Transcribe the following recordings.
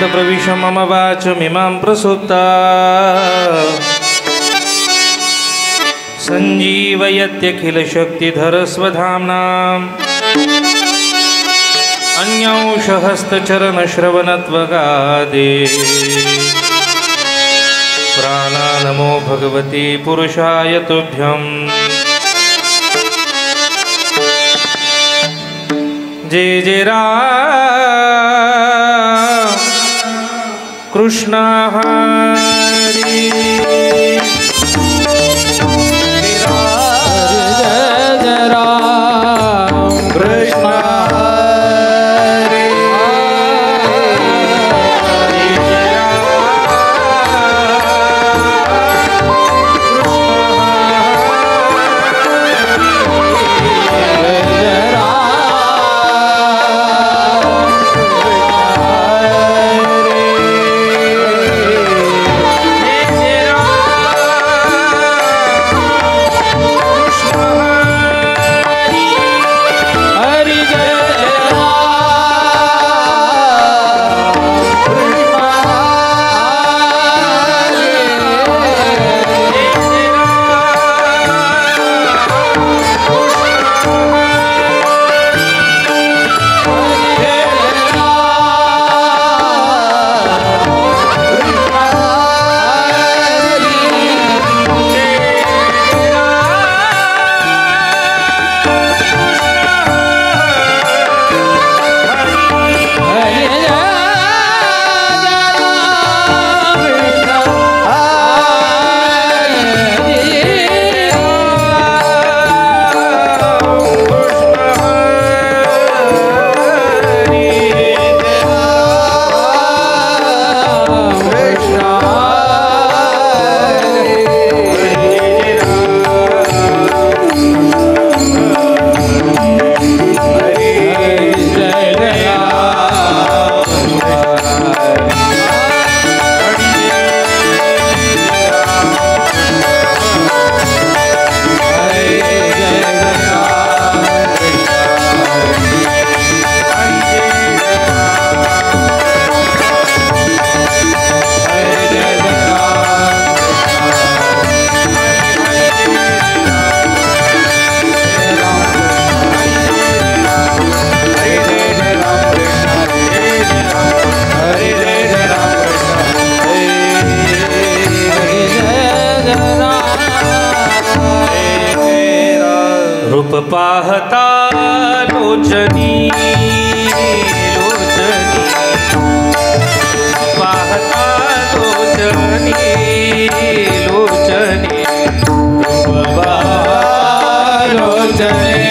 प्रविश मम वाचमिमां प्रसुप्ता सञ्जीवयत्यखिलशक्तिधरस्वधाम्नाम् अन्यांशहस्तचरणश्रवणत्वगादे प्राणानमो भगवते पुरुषाय तुभ्यं जय जय राम कृष्ण हरि रूप पाहता लोचनी लोचनी पाहता लोचनी लोचनी रूप पाहता लोचनी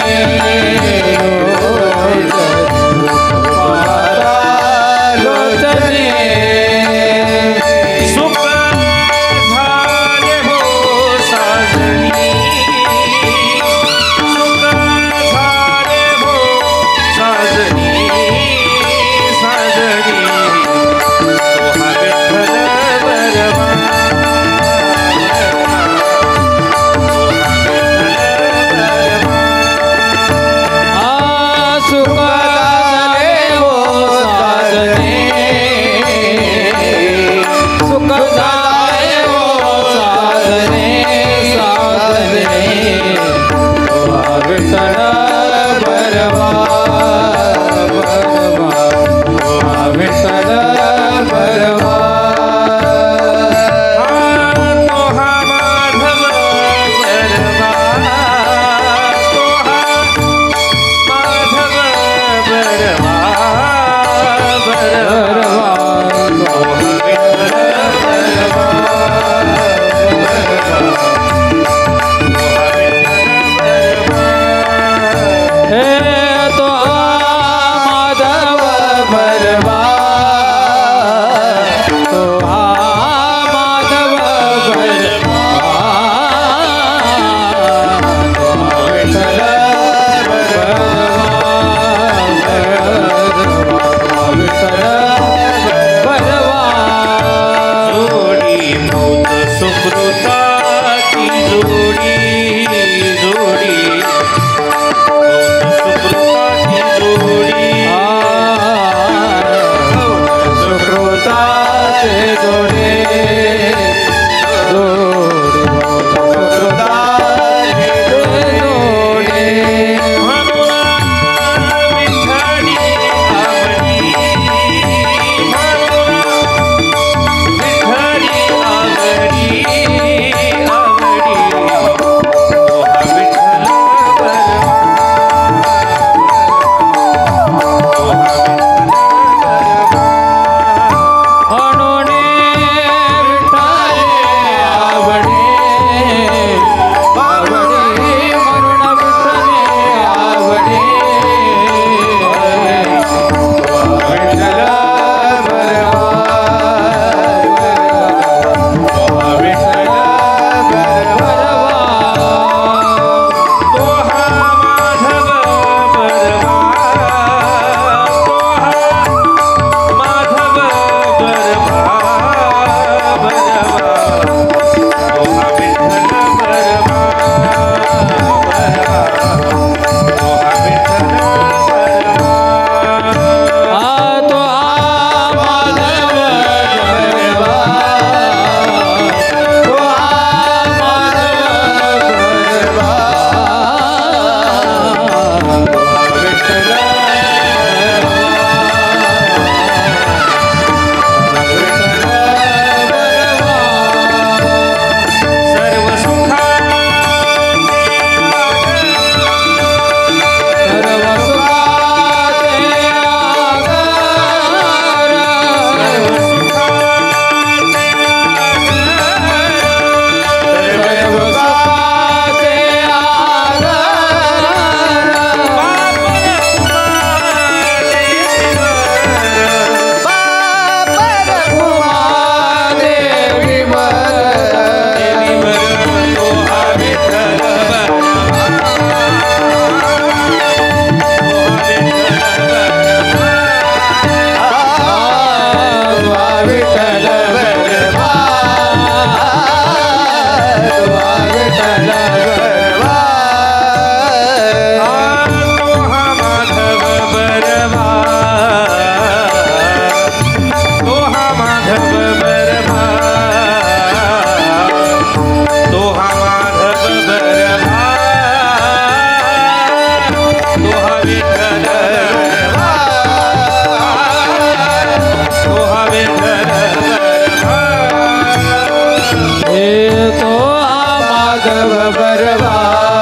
मागव बरवान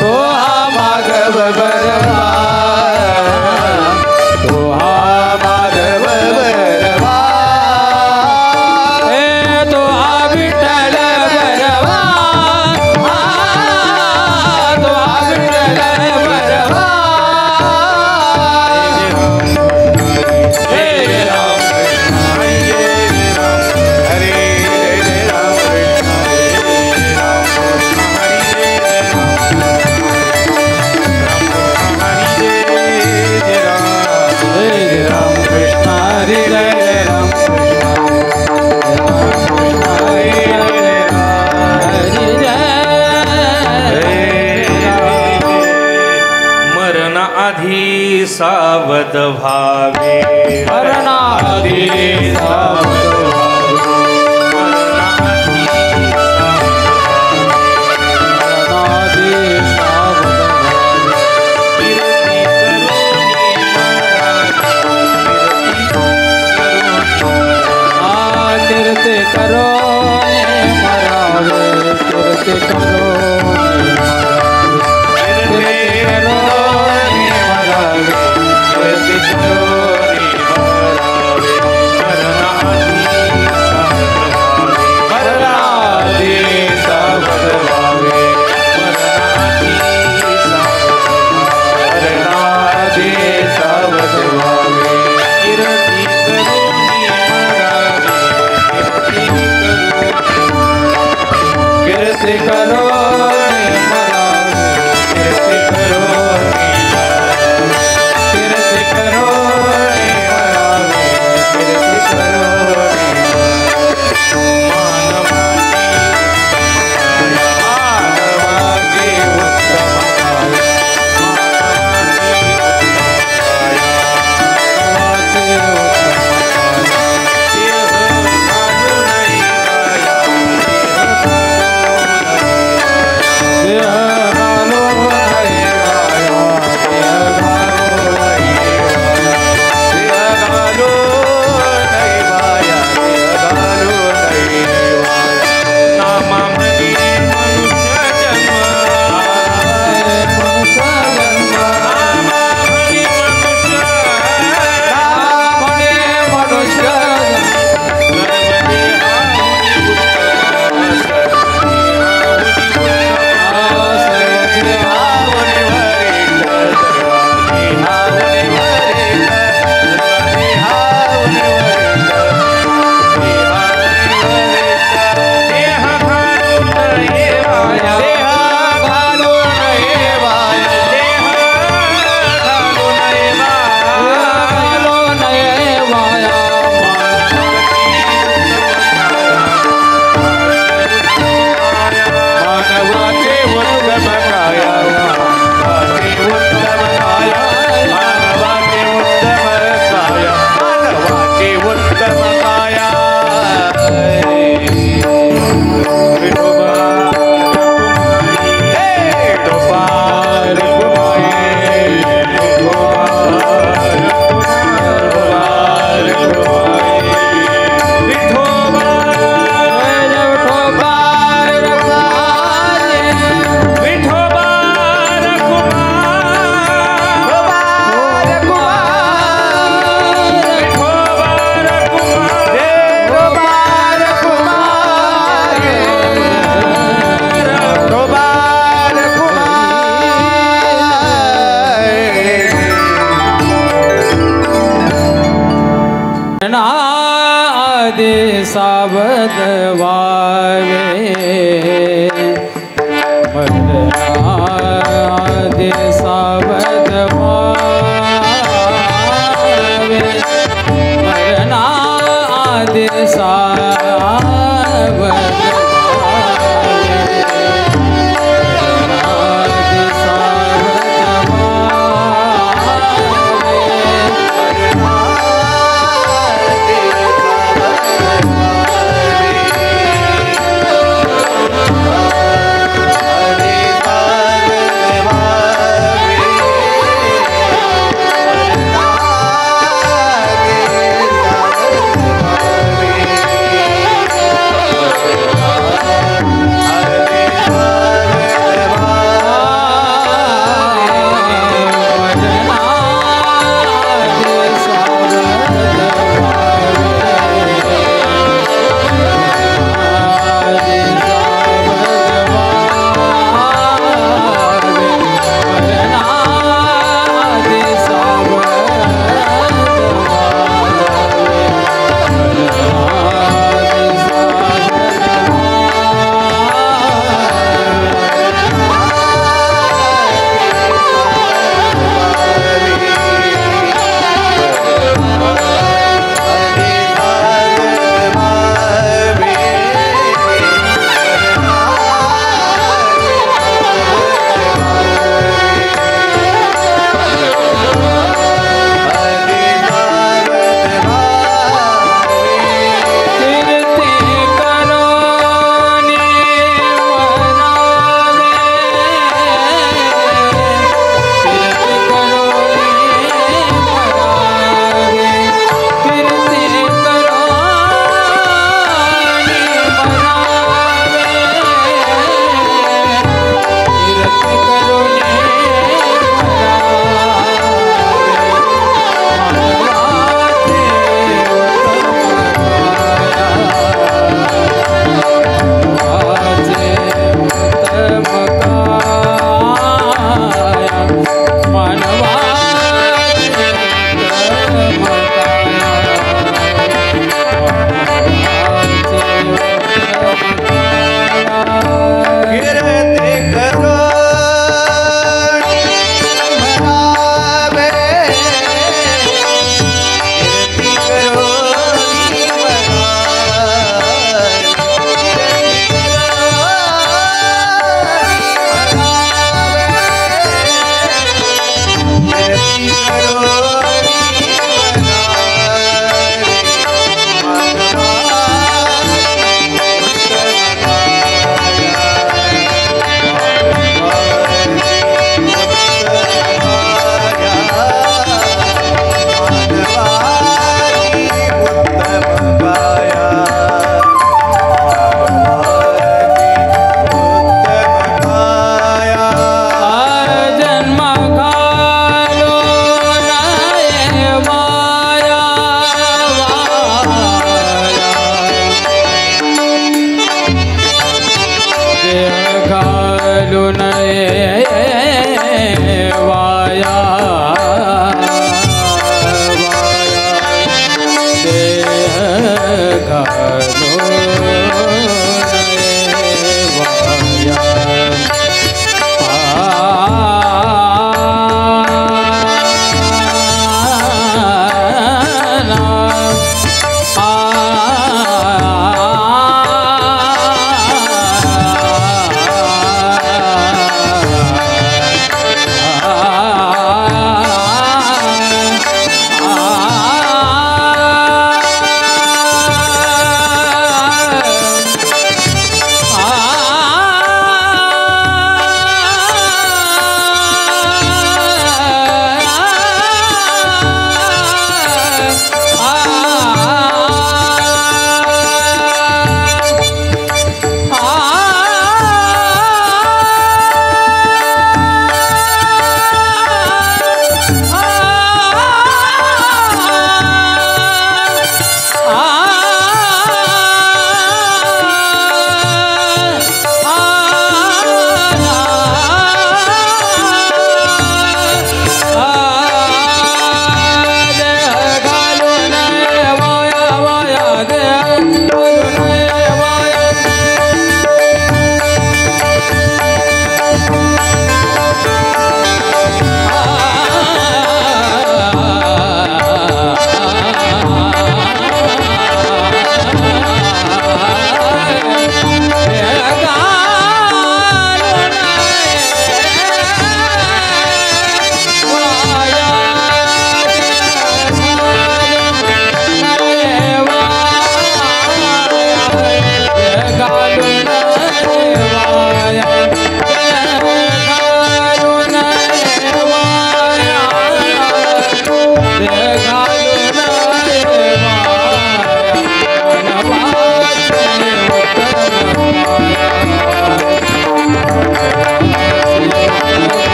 तो हा मागव बरवान तो हा मागव बरवान हे तो हा विठ्ठल बरवान तो हा विठ्ठल सावध भावे मरणाधी सावध कीर्ति करो ने मरावे कीर्ति करो सावध वावे मरणादि सावध वावे मरणादि सावध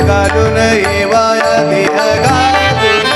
घालून येवाया देह घालून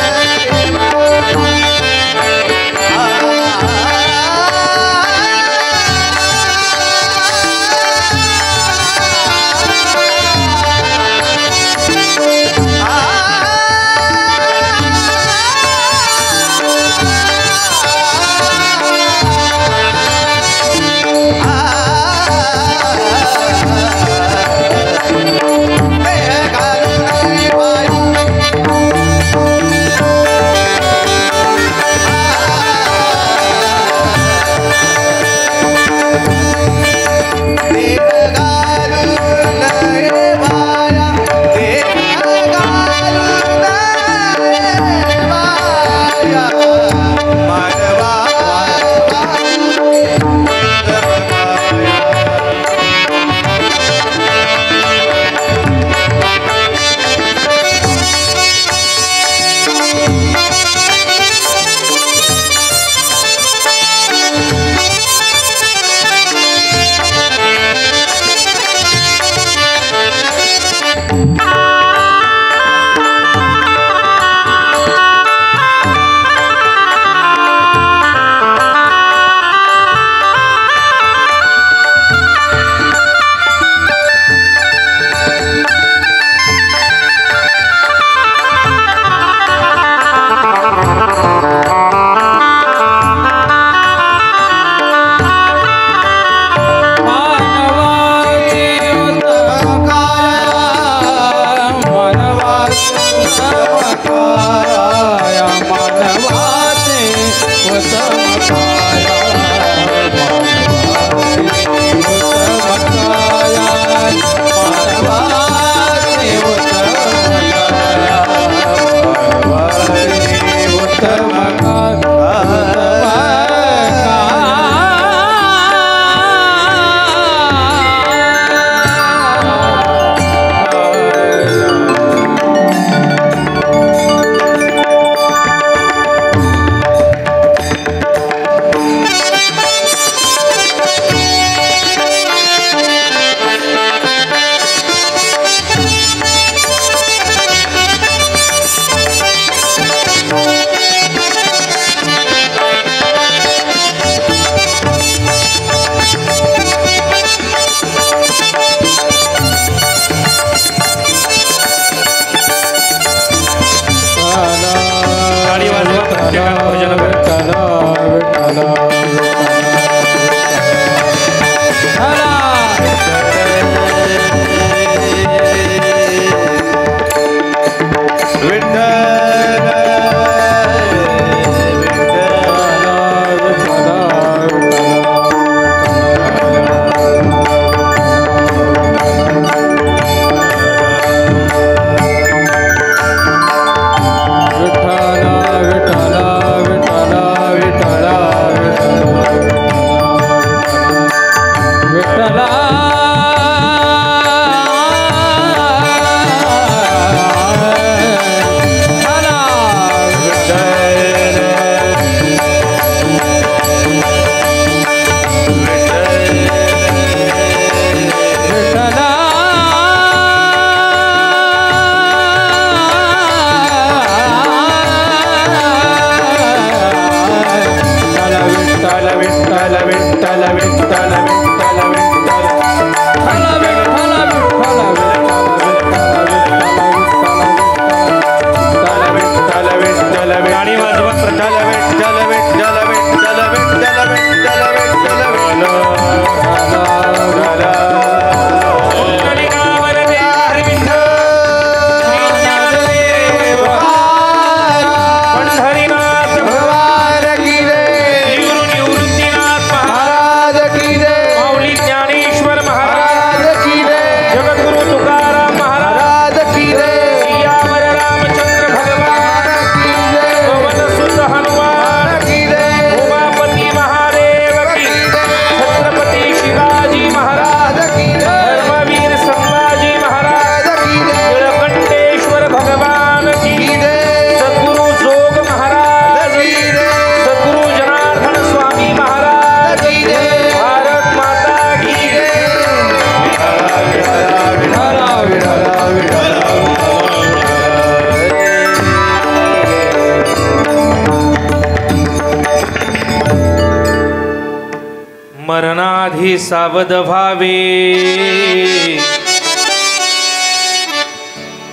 मरणाधी सावध व्हावे,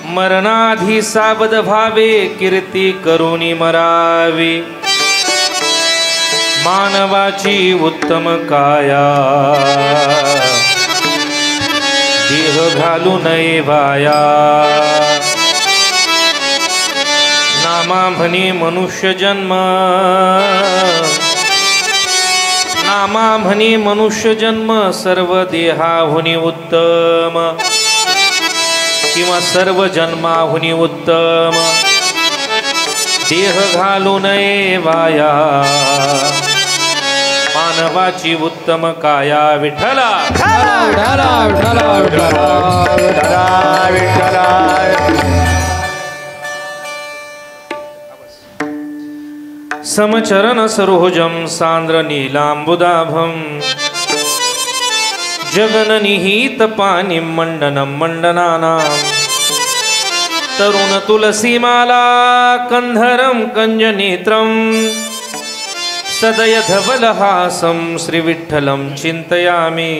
मरणाधी सावध व्हावे, कीर्ती करुणी मरावे, मानवाची उत्तम काया, देह घालू नये वाया, नामा म्हणे मनुष्य जन्म, नामा म्हणे मनुष्य जन्म, सर्व देहाहुनी उत्तम, किंवा सर्व जन्माहुनी उत्तम, देह घालू नये वाया, मानवाची उत्तम काया. विठ्ठला समचरण सरोजम सांद्र नीलांबुदाभम, जगननिहित पाणी मंडनम मंडनानां, तरुण तुलसीमाला कंधरम कंजनेत्रम, सदय धवलहासं श्रीविठ्ठलं चिंतयामि.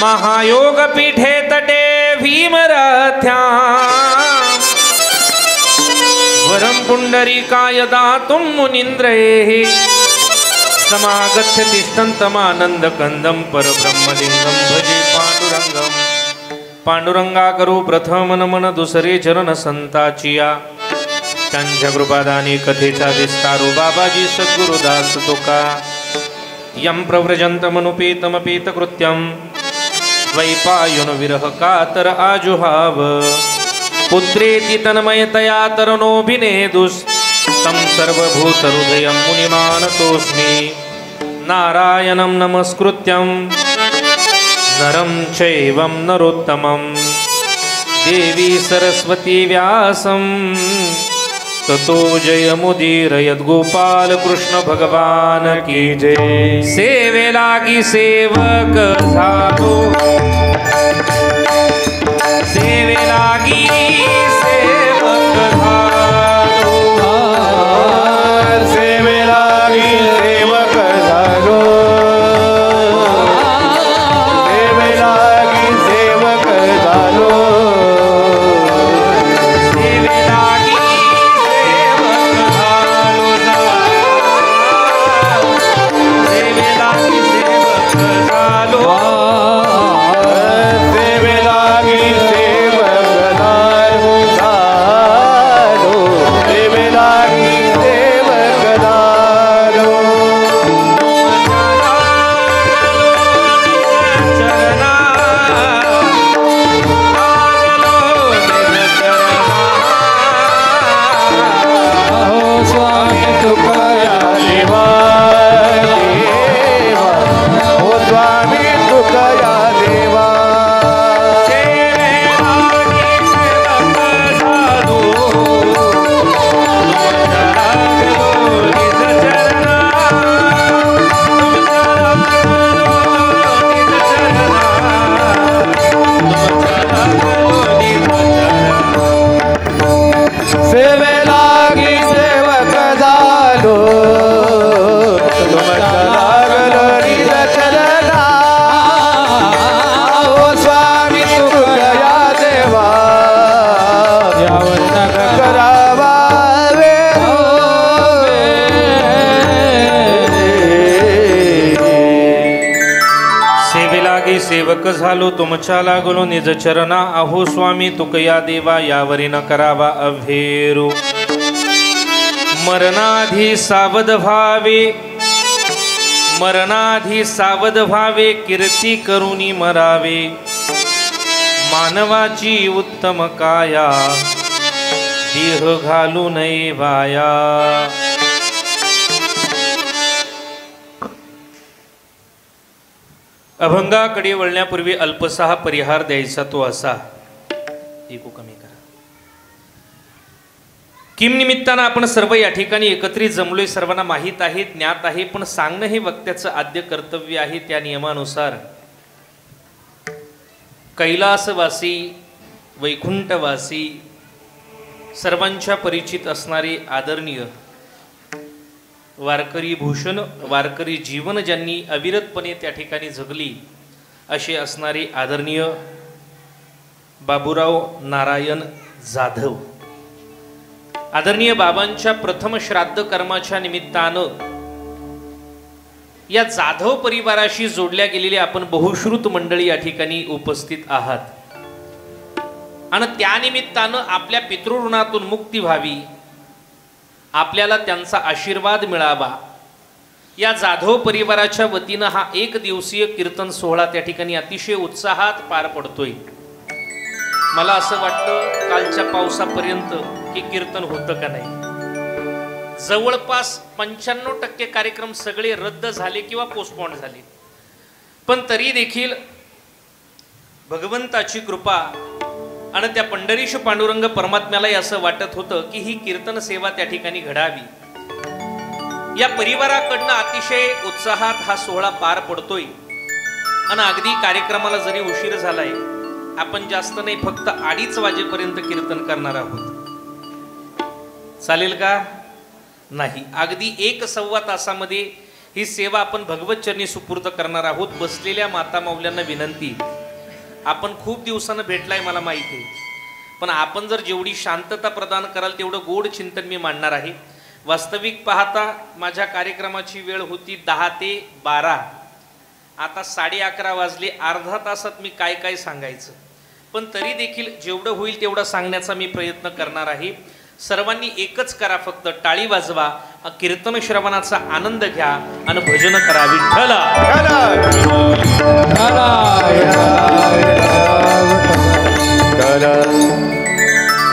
महायोगपीठे तटे भीमरथ्यां, वरं पुंडरीकाय दातुं मुनीन्द्रैः, समागत्य तिष्ठन्तमानन्दकन्दं परब्रह्मलिङ्गं भजे पांडुरंगं. पांडुरंगा करू प्रथम नमन, दुसरे चरण संताचिया, त्यांच्या कृपादानी कथेचा विस्तारू. बाबाजी सद्गुरुदास तुका. यं प्रव्रजन्तमनुपेतमपेत कृत्यं, द्वैपायन विरह कातर आजुहाव, पुत्रेति तन्मयतया तरनोऽभिनेदुस्, तं सर्वभूतहृदयं मुनिमानतोऽस्मि. नारायणं नमस्कृत्यं नरं चैवं नरोत्तमं, देवी सरस्वती व्यासं ततो जयमुदीरयद्. गोपाल कृष्ण भगवान की जय. सेवे लागी सेवक झालो, सेवे लागी सेवक झालो, सेवे लागी सेवक झालो, सेवे लागी सेवक झालो, सेवे लागी सेवक झालो, सेवे लागी सेवक झालो, सेवे लागी सेवक झालो, सेवे लागी सेवक झालो. चरणा लागलो निज चरणा. अहो स्वामी तुकाया देवा देवा, ओ स्वामी तुकया देवा. सेवे लागी सेवक झालो, तुमच्या लागलो निज चरणा, तुमच्या लागलो निज चरणा, तुमच्या लागलो निज चरणा. सेवे लागी सेवक झालो, तुमच्या लागलो निज चरणा. ओ स्वामी तुकया देवा, यावर नका करावा सेवे लागी सेवक झालो, तुमच्या लागलो निज चरणा. अहो स्वामी तुकया देवा, यावरी न करावा अभेरू. मरणाधी सावध व्हावे, मरणाधी सावध व्हावे, कीर्ती करुणी मरावे, मानवाची उत्तम काया, देह घालू नये वाया. अभंगाकडे वळण्यापूर्वी अल्पसा परिहार द्यायचा तो असा. इको कमी करा. किम निमित्तानं आपण सर्व या ठिकाणी एकत्रित जमलोय, सर्वांना माहीत आहे, ज्ञात आहे, पण सांगणं हे वक्त्याचं आद्य कर्तव्य आहे. त्या नियमानुसार कैलासवासी, वैकुंठवासी, सर्वांच्या परिचित असणारे आदरणीय वारकरी भूषण, वारकरी जीवन ज्यांनी अविरतपणे त्या ठिकाणी जगली असे असणारे आदरणीय बाबूराव नारायण जाधव, आदरणीय बाबांच्या प्रथम श्राद्ध कर्माच्या निमित्तानं या जाधव परिवाराशी जोडल्या गेलेल्या आपण बहुश्रुत मंडळी या ठिकाणी उपस्थित आहात आणि त्या निमित्तानं आपल्या पितृऋणातून मुक्ती व्हावी, आपल्याला त्यांचा आशीर्वाद मिळावा, या जाधव परिवाराच्या वतीनं हा एक दिवसीय कीर्तन सोहळा त्या ठिकाणी अतिशय उत्साहात पार पडतोय. मला असं वाटतं कालच्या पावसापर्यंत की कीर्तन होतं का नाही. जवळपास 95% कार्यक्रम सगळे रद्द झाले किंवा पोस्टपोन झाले, पण तरी देखील भगवंताची कृपा आणि त्या पंढरीश पांडुरंग परमात्म्यालाही असं वाटत होतं की ही कीर्तन सेवा त्या ठिकाणी घडावी. या परिवाराकडनं अतिशय उत्साहात हा सोहळा पार पडतोय आणि अगदी कार्यक्रमाला जरी उशीर झालाय, आपण जास्त नाही फक्त 2:30 वाजेपर्यंत कीर्तन करणार आहोत. चालेल का? नाही, अगदी 1-1.25 तासामध्ये ही सेवा आपण भगवत चरणी सुपूर्द करणार आहोत. बसलेल्या माता माऊल्यांना विनंती, आपण खूप दिवसानं भेटलाय मला माहिती आहे, पण आपण जर जेवढी शांतता प्रदान कराल तेवढं गोड चिंतन मी मांडणार आहे. वास्तविक पाहता माझ्या कार्यक्रमाची वेळ होती 10 ते 12, आता 11:30 वाजले. अर्धा तासात मी काय काय सांगायचं, पण तरी देखील जेवढं होईल तेवढं सांगण्याचा मी प्रयत्न करणार आहे. सर्वांनी एकच करा, फक्त टाळी वाजवा, कीर्तन श्रवणाचा आनंद घ्या आणि भजन करा. विठ्ठल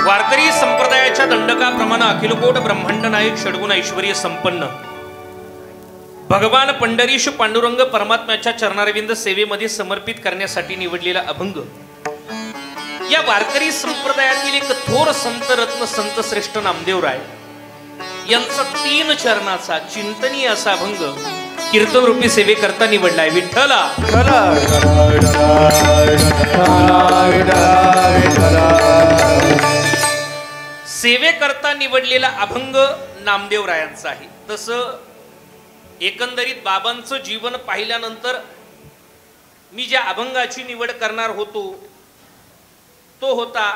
वारकरी संप्रदायाच्या दंडकाप्रमाणे अखिलकोट ब्रह्मांड नायक षडगुण ऐश्वर्य संपन्न भगवान पंढरीश पांडुरंग परमात्म्याच्या चरणारविंद सेवेमध्ये समर्पित करण्यासाठी निवडलेला अभंग, या वारकरी संप्रदायातील एक थोर संत रत्न संत श्रेष्ठ नामदेवराय यांचा 3 चरणाचा चिंतनीय असा अभंग कीर्तन रूपी सेवेकरता निवडलाय. विठ्ठल सेवेकरता निवडलेला अभंग नामदेवरायांचा आहे. तसं एकंदरीत बाबांचं जीवन पाहिल्यानंतर मी ज्या अभंगाची निवड करणार होतो तो होता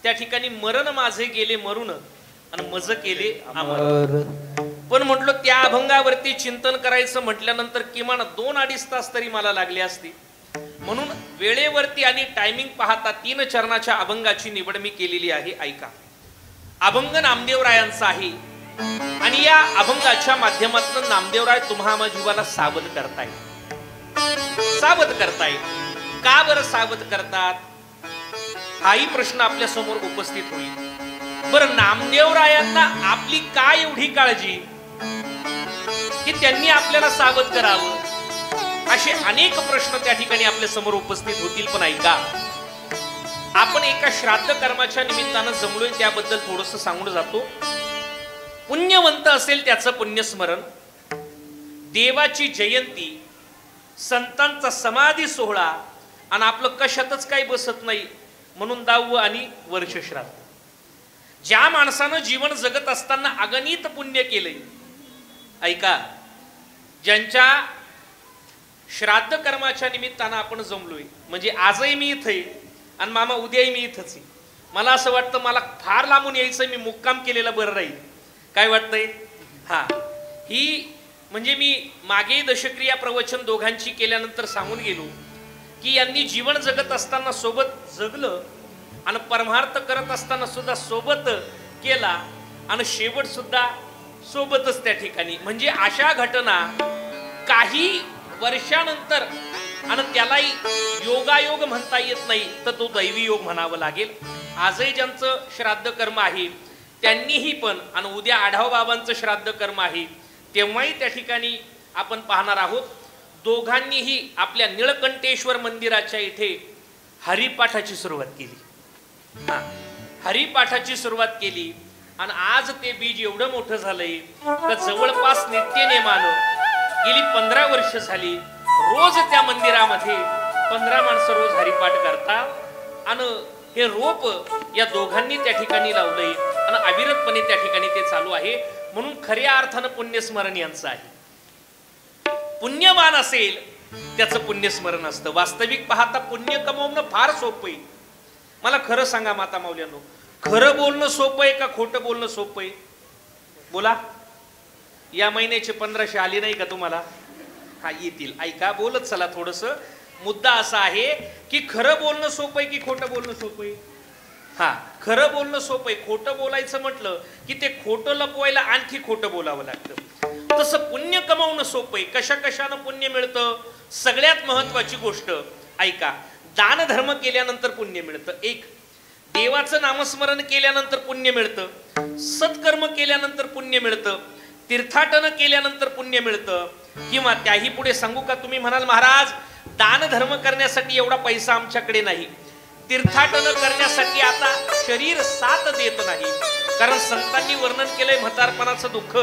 त्या ठिकाणी मरण माझे गेले मरून आणि मज केले अमर. पण म्हटलं त्या अभंगावरती चिंतन करायचं म्हटल्यानंतर किमान 2-2.5 तास तरी मला लागले असते, म्हणून वेळेवरती आणि टायमिंग पाहता 3 चरणाच्या अभंगाची निवड मी केलेली आहे. ऐका, अभंग नामदेवरायांचा आहे आणि या अभंगाच्या माध्यमातून नामदेवराय तुम्हा जीवाला सावध करताय. सावध करताय का बरं सावध करतात हाही प्रश्न आपल्या समोर उपस्थित होईल. बरं, नामदेवरायांना आपली काय एवढी काळजी की त्यांनी आपल्याला सावध करावं, असे अनेक प्रश्न त्या ठिकाणी आपल्या समोर उपस्थित होतील. पण ऐका, आपण एका श्राद्ध कर्माच्या निमित्तानं जमलोय त्याबद्दल थोडंसं सांगून जातो. पुण्यवंत असेल त्याचं पुण्यस्मरण, देवाची जयंती, संतांचा समाधी सोहळा आणि आपलं कशातच काही बसत नाही म्हणून 10व आणि वर्ष श्राद्ध. ज्या माणसानं जीवन जगत असताना अगणित पुण्य केलंय, ऐका, ज्यांच्या श्राद्ध कर्माच्या निमित्तानं आपण जमलोय, म्हणजे आजही मी इथे आणि मामा उद्याही मी इथंच आहे. मला असं वाटतं मला फार लांबून यायचं, मी मुक्काम केलेला बरं राहील. काय वाटतंय? हा, ही म्हणजे मी मागे दशक्रिया प्रवचन दोघांची केल्यानंतर सांगून गेलो की यांनी जीवन जगत असताना सोबत जगलं आणि परमार्थ करत असताना सुद्धा सोबत केला आणि शेवट सुद्धा सोबतच त्या ठिकाणी. म्हणजे अशा घटना काही वर्षानंतर, आणि त्यालाही योगायोग म्हणता येत नाही तर तो दैवी योग म्हणावं लागेल. आजही ज्यांचं श्राद्ध कर्म आहे त्यांनीही पण, आणि उद्या आढाव बाबांचं श्राद्ध कर्म आहे तेव्हाही त्या ठिकाणी आपण पाहणार आहोत. दोघांनीही आपल्या निळकंठेश्वर मंदिराच्या इथे हरिपाठाची सुरुवात केली. हा, हरिपाठाची सुरुवात केली आणि आज ते बीज एवढं मोठं झालंय तर जवळपास नित्यनेमानं गेली 15 वर्ष झाली रोज त्या मंदिरामध्ये 15 माणसं रोज हरिपाठ करतात आणि हे रोप या दोघांनी त्या ठिकाणी लावलंय आणि अविरतपणे त्या ठिकाणी ते चालू आहे. म्हणून खऱ्या अर्थानं पुण्यस्मरण यांचं आहे. पुण्यवान असेल त्याचं पुण्यस्मरण असतं. वास्तविक पाहता पुण्य कमवणं फार सोपं आहे. मला खरं सांगा माता माऊल्यांनो, खरं बोलणं सोपं आहे का खोटं बोलणं सोपं आहे? बोला. या महिन्याचे 1500 आले नाही का तुम्हाला? हा, येतील. ऐका, बोलत चला. थोडस मुद्दा असा आहे की खरं बोलणं सोपं आहे की खोटं बोलणं सोपं आहे? हा, खरं बोलणं सोपं आहे. खोटं बोलायचं म्हटलं की ते खोटं लपवायला आणखी खोटं बोलावं लागतं. तसं पुण्य कमवणं सोपं आहे. कशा कशानं पुण्य मिळतं? सगळ्यात महत्वाची गोष्ट ऐका, दान धर्म केल्यानंतर पुण्य मिळतं. एक, देवाचं नामस्मरण केल्यानंतर पुण्य मिळतं. सत्कर्म केल्यानंतर पुण्य मिळतं. तीर्थाटन केल्यानंतर पुण्य मिळतं. किंवा त्याही पुढे सांगू का, तुम्ही म्हणाल महाराज दान धर्म करण्यासाठी एवढा पैसा आमच्याकडे नाही, तीर्थाटन करण्यासाठी आता शरीर साथ देत नाही. कारण संतांनी वर्णन केलंय म्हातारपणाचं दुःख.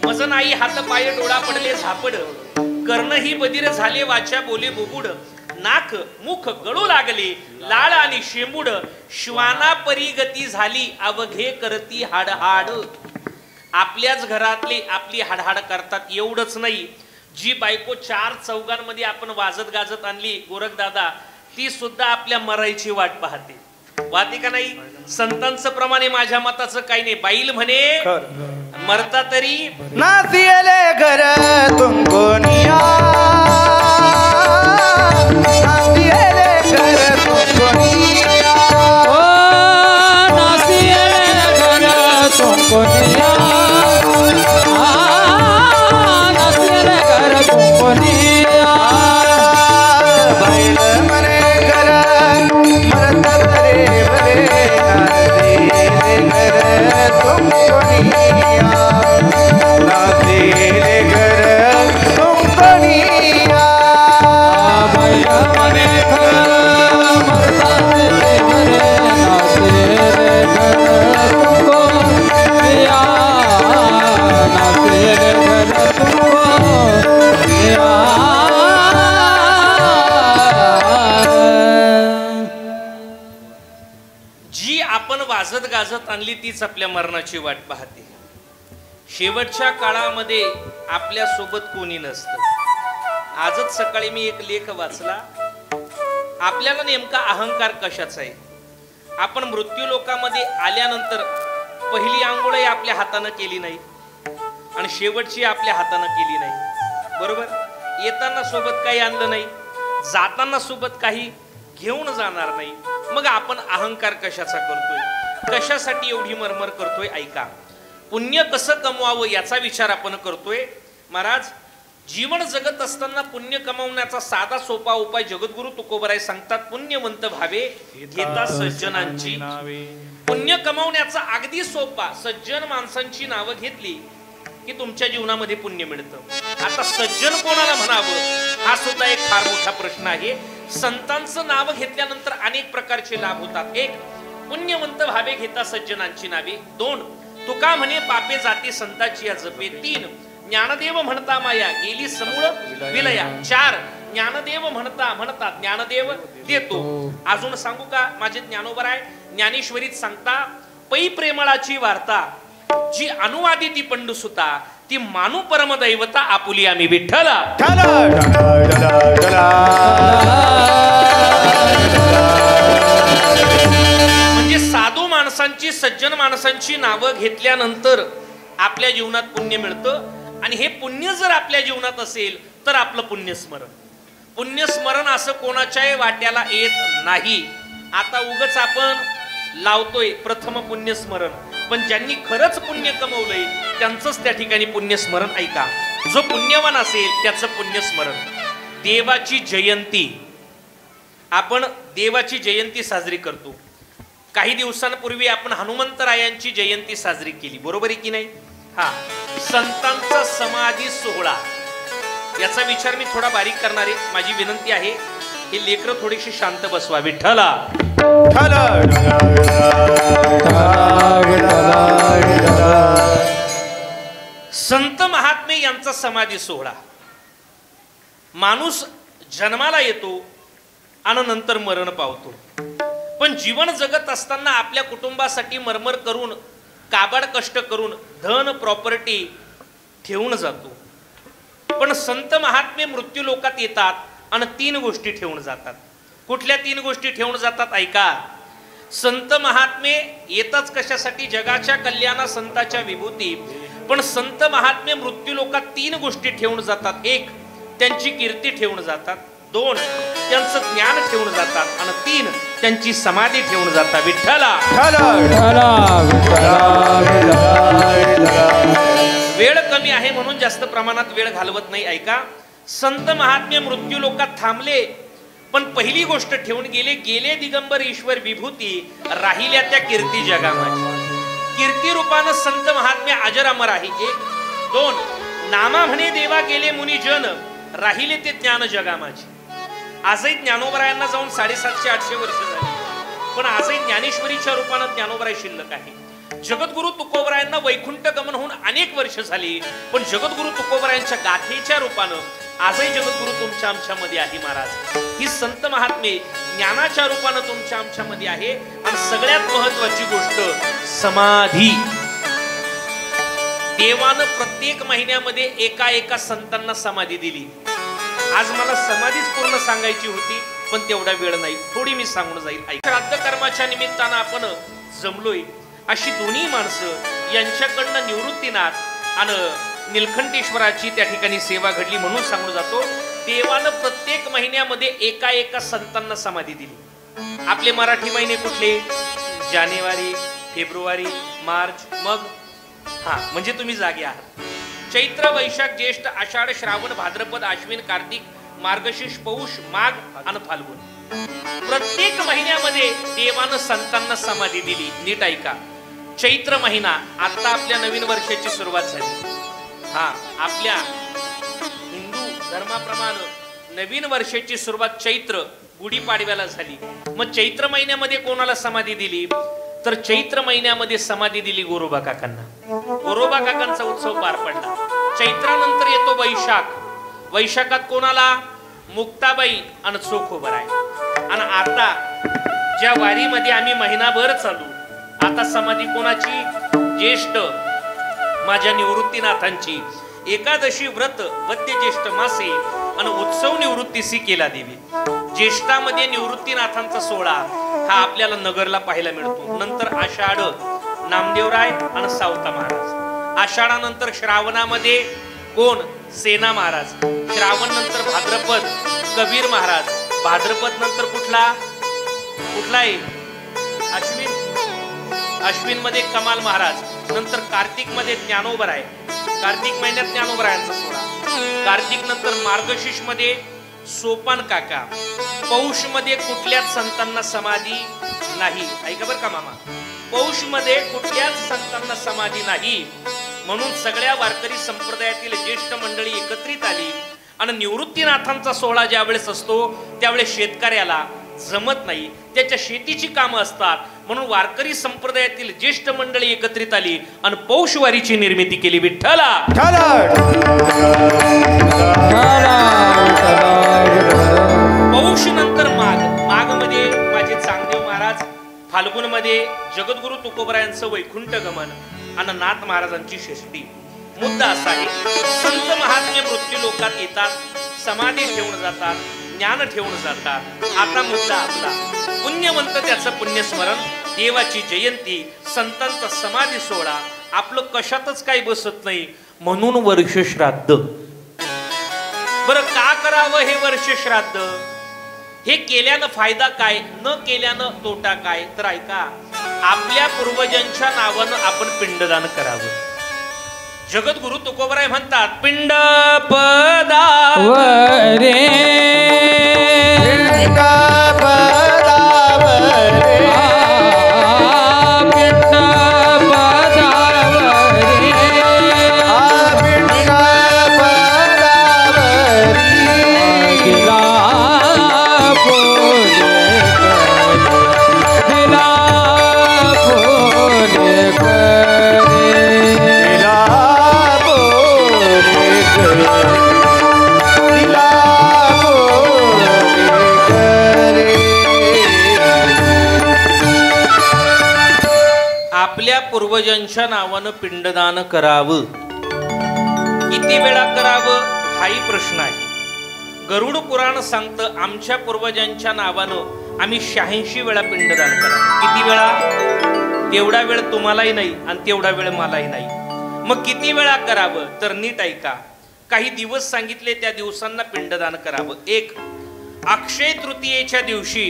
मज नाही हात पाय डोळा पडले झापड, कर्ण ही बधीर झाले वाचा बोले बुबुड, नाक मुख गळू लागले लाळ आणि शेंबूड, श्वाना परी गती झाली अवघे करती हाडहाड. आपल्याच घरातले आपली हाडहाड करतात. एवढंच नाही, जी बायको 4 चौघांमध्ये आपण वाजत गाजत आणली गोरख दादा, ती सुद्धा आपल्या मरायची वाट पाहते. वाहते का नाही? संतांचं प्रमाणे माझ्या मताचं काही नाही. बाईल म्हणे मरता तरी नासिले घर तुमको निया, नासिले घर तुमको निया, ओ नासिले घर तुमको निया, नासिले घर तुमको निया. बैल मरे घर मरता तरी बरे, नासिले घर तुमको निया, नासिले घर तुमको निया. बैल मरे घर मरता तेरे मरे, नासिले घर तुमको निया, नासिले घर तुमको निया. जी आपण वाजत गाजत आणली तीच आपल्या मरणाची वाट पाहते. शेवटच्या काळामध्ये आपल्या सोबत कोणी नसतं. आजच सकाळी मी एक लेख वाचला. आपल्याला नेमका अहंकार कशाचा आहे? आपण मृत्यू लोकामध्ये आल्यानंतर पहिली आंघोळही आपल्या हातानं केली नाही आणि शेवटची आपल्या हातानं केली नाही. बरोबर? येताना सोबत काही आणलं नाही, जाताना सोबत काही घेऊन जाणार नाही. मग आपण अहंकार कशाचा करतोय? कशासाठी एवढी मरमर करतोय? ऐका, पुण्य कसं कमवावं याचा विचार आपण करतोय. महाराज, जीवन जगत असताना पुण्य कमवण्याचा साधा सोपा उपाय जगद्गुरु तुकोबराय सांगतात. पुण्यवंत भावे घेता सज्जनांची. पुण्य कमवण्याचा अगदी सोपा, सज्जन माणसांची नावं घेतली की तुमच्या जीवनामध्ये पुण्य मिळतं. आता सज्जन कोणाला म्हणावं हा सुद्धा एक फार मोठा प्रश्न आहे. संतांचं नाव घेतल्यानंतर अनेक प्रकारचे लाभ होतात. एक, पुण्यवंत भावे घेता सज्जनांची नावे. 2, तुका म्हणे पापे जाती संताची या जपे. 3, ज्ञानदेव म्हणता माया गेली समूळ विलया. 4, ज्ञानदेव म्हणता म्हणता ज्ञानदेव देतो. अजून सांगू का? माझे ज्ञानोबराय ज्ञानेश्वरीत सांगता, पै प्रेमळाची वार्ता जी अनुवादी ती पंडुसुता, ती मानू परमदैवता आपुली आम्ही विठ्ठला. म्हणजे साधू माणसांची, सज्जन माणसांची नावं घेतल्यानंतर आपल्या जीवनात पुण्य मिळतं. आणि हे पुण्य जर आपल्या जीवनात असेल तर आपलं पुण्यस्मरण. पुण्यस्मरण असं कोणाच्याही वाट्याला येत नाही. आता उगच आपण लावतोय प्रथम पुण्यस्मरण, पण ज्यांनी खरंच पुण्य कमवलंय त्यांचंच त्या ठिकाणी पुण्यस्मरण. ऐका, जो पुण्यवान असेल त्याचं पुण्यस्मरण. देवाची जयंती, आपण देवाची जयंती साजरी करतो. काही दिवसांपूर्वी आपण हनुमंतरायांची जयंती साजरी केली, बरोबर आहे की नाही? हा, संतांचा समाधी सोहळा याचा विचार मी थोडा बारीक करणार आहे. माझी विनंती आहे, हे लेकरं थोडीशी शांत बसवा. विठ्ठला. संत महात्मे यांचा समाधी सोहळा. माणूस जन्माला येतो आणि नंतर मरण पावतो, पण जीवन जगत असताना आपल्या कुटुंबासाठी मरमर करून काबाड कष्ट करून धन प्रॉपर्टी ठेवून जातो. पण संत महात्मे मृत्यू लोकात येतात आणि 3 गोष्टी ठेवून जातात. कुठल्या 3 गोष्टी ठेवून जातात ऐका. संत महात्मे येताच कशासाठी? जगाच्या कल्याणा संताच्या विभूती. पण संत महात्मे मृत्यू लोकात 3 गोष्टी ठेवून जातात. 1 त्यांची कीर्ती ठेवून जातात, 2 त्यांचं ज्ञान ठेवून जातात आणि 3 त्यांची समाधी ठेवून जातात. विठ्ठला वेळ कमी आहे म्हणून जास्त प्रमाणात वेळ घालवत नाही. ऐका, संत महात्मे मृत्यू लोकात थांबले पण पहिली गोष्ट ठेवून गेले. गेले दिगंबर ईश्वर विभूती, राहिल्या त्या कीर्ती जगामाची. कीर्ती रूपानं संत महात्मे अजर अमर आहे. 1 2 नामा म्हणे देवा गेले मुनी जन, राहिले ते ज्ञान जगामाची. आजही ज्ञानोबरायांना जाऊन 750-800 वर्ष झाली, पण आजही ज्ञानेश्वरीच्या रूपानं ज्ञानोबराय शिल्लक आहे. जगद्गुरु तुकोबरायांना वैकुंठ गमन होऊन अनेक वर्ष झाली, पण जगद्गुरु तुकोबरायांच्या गाथेच्या रूपानं आजही जगद्गुरु तुमच्या आमच्यामध्ये आहे. महाराज, ही संत महात्मे ज्ञानाच्या रूपानं तुमच्या आमच्यामध्ये आहे. आणि सगळ्यात महत्वाची गोष्ट समाधी. देवानं प्रत्येक महिन्यामध्ये एका संतांना समाधी दिली. आज मला समाधीच पूर्ण सांगायची होती, पण तेवढा वेळ नाही. थोडी मी सांगून जाईल. श्राद्ध कर्माच्या निमित्तानं आपण जमलोय. अशी दोन्ही माणसं यांच्याकडनं निवृत्तीनाथ आणि निलखंठेश्वराची त्या ठिकाणी सेवा घडली म्हणून सांगून जातो. देवानं प्रत्येक महिन्यामध्ये एका संतांना समाधी दिली. आपले मराठी महिने कुठले? जानेवारी, फेब्रुवारी, मार्च, मग म्हणजे तुम्ही जागे आहात. चैत्र, वैशाख, ज्येष्ठ, आषाढ, श्रावण, भाद्रपद, आश्विन, कार्तिक, मार्गशीर्ष, पौष, माघ आणि फाल्गुन. प्रत्येक महिन्यामध्ये देवानं संतांना समाधी दिली. नीट ऐका. चैत्र महिना, आता आपल्या नवीन वर्षाची सुरुवात झाली. आपल्या हिंदू धर्माप्रमाणे नवीन वर्षाची सुरुवात चैत्र गुढीपाडव्याला झाली. मग चैत्र महिन्यामध्ये कोणाला समाधी दिली? तर चैत्र महिन्यामध्ये समाधी दिली गोरोबा काकांना. गोरोबा काकांचा उत्सव पार पडला. चैत्रानंतर येतो वैशाख. वैशाखात कोणाला? मुक्ताबाई आणि चोखोबराय. आणि आता ज्या वारीमध्ये आम्ही महिनाभर चालू, आता समाधी कोणाची? ज्येष्ठ माझ्या निवृत्तीनाथांची. एकादशी व्रत वद्य ज्येष्ठ मासे आणि उत्सव निवृत्तीसी केला देवी. ज्येष्ठामध्ये निवृत्तीनाथांचा सोहळा हा आपल्याला नगरला पाहायला मिळतो. नंतर आषाढ नामदेवराय आणि सावता महाराज. आषाढानंतर श्रावणामध्ये कोण? सेना महाराज. श्रावण नंतर भाद्रपद कबीर महाराज. भाद्रपद नंतर कुठला आहे? अश्विन. अश्विन मध्ये कमाल महाराज. नंतर कार्तिक मध्ये ज्ञानोबराय. कार्तिक महिन्यात ज्ञानोबरायांचा सोहळा. कार्तिक नंतर मार्गशीर्ष मध्ये सोपान काका. पौष मध्ये कुठल्याच संतांना समाधी नाही. ऐका बरं का मामा, पौष मध्ये कुठल्याच संतांना समाधी नाही. म्हणून सगळ्या वारकरी संप्रदायातील ज्येष्ठ मंडळी एकत्रित आली आणि निवृत्तीनाथांचा सोहळा ज्या वेळेस असतो त्यावेळेस शेतकऱ्याला जमत नाही, त्याच्या शेतीची कामं असतात. म्हणून वारकरी संप्रदायातील ज्येष्ठ मंडळी एकत्रित आली आणि पौषवारीची निर्मिती केली. विठ्ठला पौष नंतर माघ. माघ मध्ये माझे चांगदेव महाराज, फाल्गुन मध्ये जगद्गुरु तुकोबरायांचं वैकुंठ गमन आणि नाथ महाराजांची षष्ठी. मुद्दा असा आहे, संत महात्मे मृत्यू लोकात येतात, समाधी ठेवून जातात, ज्ञान ठेवून जातात. आता मुद्दा आपला पुण्यवंत त्याचं पुण्यस्मरण, देवाची जयंती, संतांचा समाधी सोहळा. आपलं कशातच काही बसत नाही म्हणून वर्ष श्राद्ध. बरं का करावं हे वर्ष श्राद्ध? हे केल्यानं फायदा काय, न केल्यानं तोटा काय? तर ऐका, आपल्या पूर्वजांच्या नावानं आपण पिंडदान करावं. जगद्गुरु तुकोबराय म्हणतात, पिंड पदावरे आपल्या पूर्वजांच्या नावानं पिंडदान करावं. किती वेळा करावं हाही प्रश्न आहे. गरुड पुराण सांगतं आमच्या पूर्वजांच्या नावानं आम्ही 86 वेळा पिंडदान करावं. किती वेळा? तेवढा वेळ तुम्हालाही नाही आणि तेवढा वेळ मलाही नाही. मग किती वेळा करावं तर नीट ऐका. काही दिवस सांगितले, त्या दिवसांना पिंडदान करावं. एक, अक्षय तृतीयेच्या दिवशी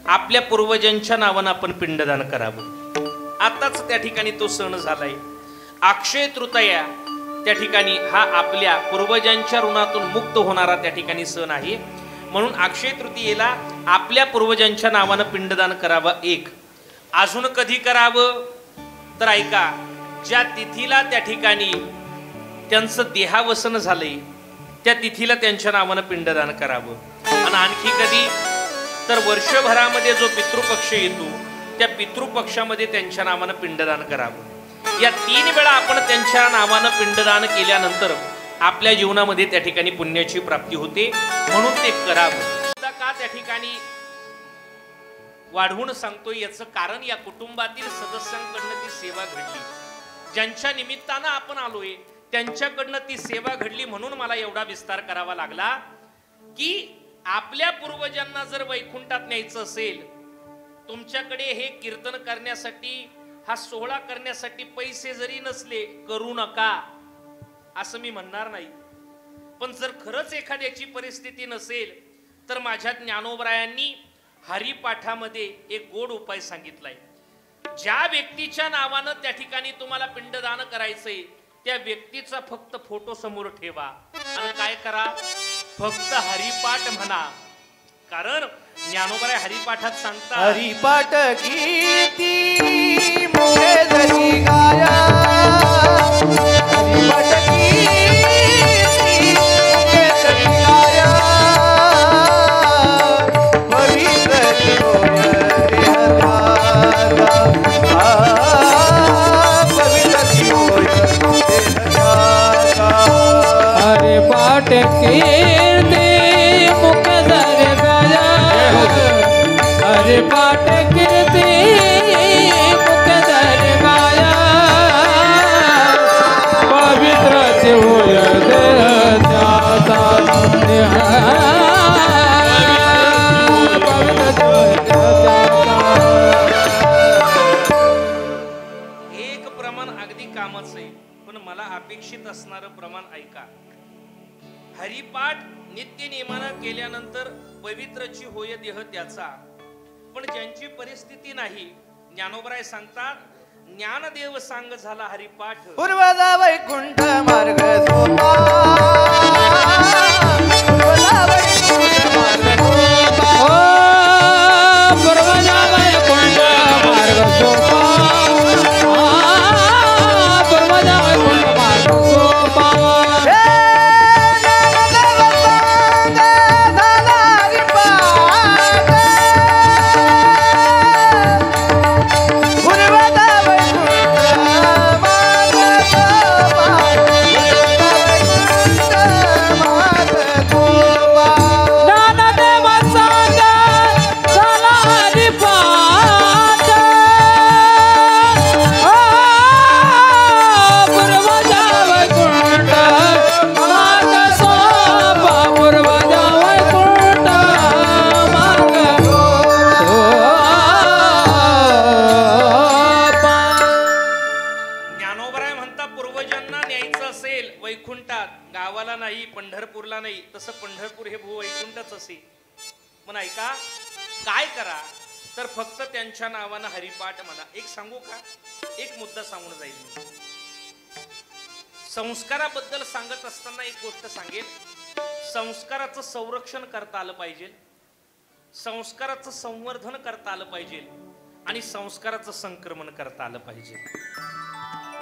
आपल्या पूर्वजांच्या नावानं आपण पिंडदान करावं. आताच त्या ठिकाणी तो सण झालाय अक्षय तृतीया. त्या ठिकाणी हा आपल्या पूर्वजांच्या ऋणातून मुक्त होणारा त्या ठिकाणी सण आहे. म्हणून अक्षय तृतीयेला आपल्या पूर्वजांच्या नावानं पिंडदान करावं. एक, अजून कधी करावं तर ऐका, ज्या तिथीला त्या ठिकाणी त्यांचं देहावसन झालंय त्या तिथीला त्यांच्या नावानं पिंडदान करावं. आणि आणखी कधी तर वर्षभरामध्ये जो पितृपक्ष येतो त्या पितृपक्षामध्ये त्यांच्या नावानं पिंडदान करावं. या 3 वेळा आपण त्यांच्या नावानं पिंडदान केल्यानंतर आपल्या जीवनामध्ये त्या ठिकाणी पुण्याची प्राप्ती होते. म्हणून ते करावं. का त्या ठिकाणी वाढवून सांगतोय याचं कारण या कुटुंबातील सदस्यांकडनं ती सेवा घडली. ज्यांच्या निमित्तानं आपण आलोय त्यांच्याकडनं ती सेवा घडली. म्हणून मला एवढा विस्तार करावा लागला की आपल्या पूर्वजांना जर वैकुंठात न्यायचं असेल, तुमच्याकडे हे कीर्तन करण्यासाठी, हा सोहळा करण्यासाठी पैसे जरी नसले, करू नका असं मी म्हणणार नाही. पण जर खरंच एखाद्याची परिस्थिती नसेल तर माझ्या ज्ञानोबरायांनी हरिपाठामध्ये एक गोड उपाय सांगितलाय. ज्या व्यक्तीच्या नावानं त्या ठिकाणी तुम्हाला पिंडदान करायचंय त्या व्यक्तीचा फक्त फोटो समोर ठेवा आणि काय करा, फक्त हरिपाठ म्हणा. कारण ज्ञानोबराय हरिपाठात सांगतात, हरिपाठ कीर्ती मुखे जरी गाया, हरिपाठ कीर्ती मुखे जरी गाया, पवित्र होय देहदाता, पवित्र होय देहदाता. हरिपाठ कीर्ती मुख धर गाया, हरिपाठ कीर्ती मुख धर गाया, पवित्र होय देहदाता, पवित्र होय देहदाता. एक प्रमाण अगदी कामाचं आहे, पण मला अपेक्षित असणारं प्रमाण ऐका. हरिपाठ नित्य नियमानं केल्यानंतर पवित्रची होय देह त्याचा. पण ज्यांची परिस्थिती नाही, ज्ञानोबराय सांगतात, ज्ञानदेव सांग झाला हरिपाठ, पूर्वदा वैकुंठ मार्ग सोपा, पूर्वदा वैकुंठ मार्ग सोपा, ओ पूर्वजा वैकुंठ मार्ग सोपा, पूर्वजा वैकुंठ मार्ग सोपा. पंढरपूरला नाही, तसं पंढरपूर हे भूवैकुंठच असे. पण ऐका, काय करा तर फक्त त्यांच्या नावानं हरिपाठ म्हणा. एक सांगू का, एक मुद्दा सांगून जाईल मी. संस्काराबद्दल सांगत असताना एक गोष्ट सांगेल. संस्काराचं संरक्षण करता आलं पाहिजे, संस्काराचं संवर्धन करता आलं पाहिजे आणि संस्काराचं संक्रमण करता आलं पाहिजे.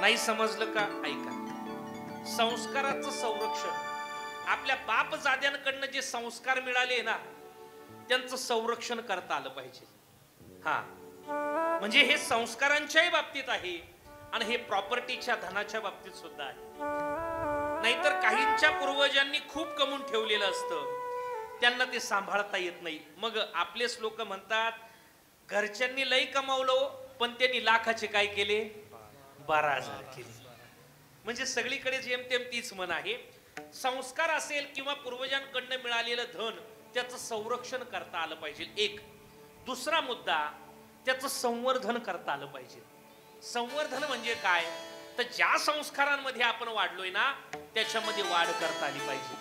नाही समजलं का? ऐका, संस्काराचं संरक्षण, आपल्या बापजाद्यांकडनं जे संस्कार मिळाले ना त्यांचं संरक्षण करता आलं पाहिजे. हा म्हणजे हे संस्कारांच्याही बाबतीत आहे आणि हे प्रॉपर्टीच्या धनाच्या बाबतीत सुद्धा आहे. नाहीतर काहींच्या पूर्वजांनी खूप कमवून ठेवलेलं असतं, त्यांना ते सांभाळता येत नाही. मग आपलेच लोक म्हणतात घरच्यांनी लई कमावलं पण त्यांनी लाखाचे काय केले 12,000 केले. म्हणजे सगळीकडे जेमतेम तीच म्हण आहे. संस्कार असेल किंवा पूर्वजांकडनं मिळालेलं धन त्याचं संरक्षण करता आलं पाहिजे. एक दुसरा मुद्दा, त्याचं संवर्धन करता आलं पाहिजे. संवर्धन म्हणजे काय, तर ज्या संस्कारांमध्ये आपण वाढलोय ना त्याच्यामध्ये वाढ करता आली पाहिजे.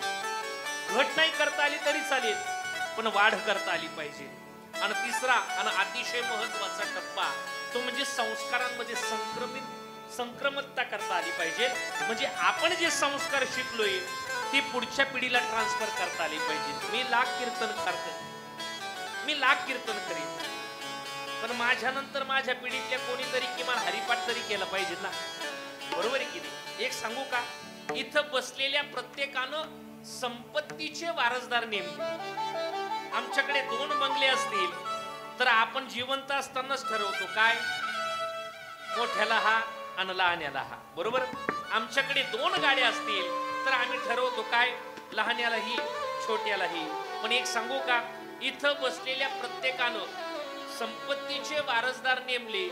घट नाही करता आली तरी चालेल, पण वाढ करता आली पाहिजे. आणि तिसरा आणि अतिशय महत्वाचा टप्पा तो म्हणजे संस्कारांमध्ये संक्रमकता करता आली पाहिजे. म्हणजे आपण जे संस्कार शिकलोय ते पुढच्या पिढीला ट्रान्सफर करता आले पाहिजे. मी लाख कीर्तन करीन, पण माझ्या नंतर माझ्या पिढीतल्या कोणीतरी किमान हरिपाठ तरी केला पाहिजे ना, बरोबर आहे की नाही. एक सांगू का, इथं बसलेल्या प्रत्येकानं संपत्तीचे वारसदार नेमले. आमच्याकडे 2 बंगले असतील तर आपण जिवंत असतानाच ठरवतो काय, मोठ्याला हा आणि लहान्याला हा, बरोबर. आमच्याकडे 2 गाड्या असतील तर आम्ही ठरवतो काय, लहान्यालाही छोट्यालाही. पण एक सांगू का, इथं बसलेल्या प्रत्येकानं संपत्तीचे वारसदार नेमले,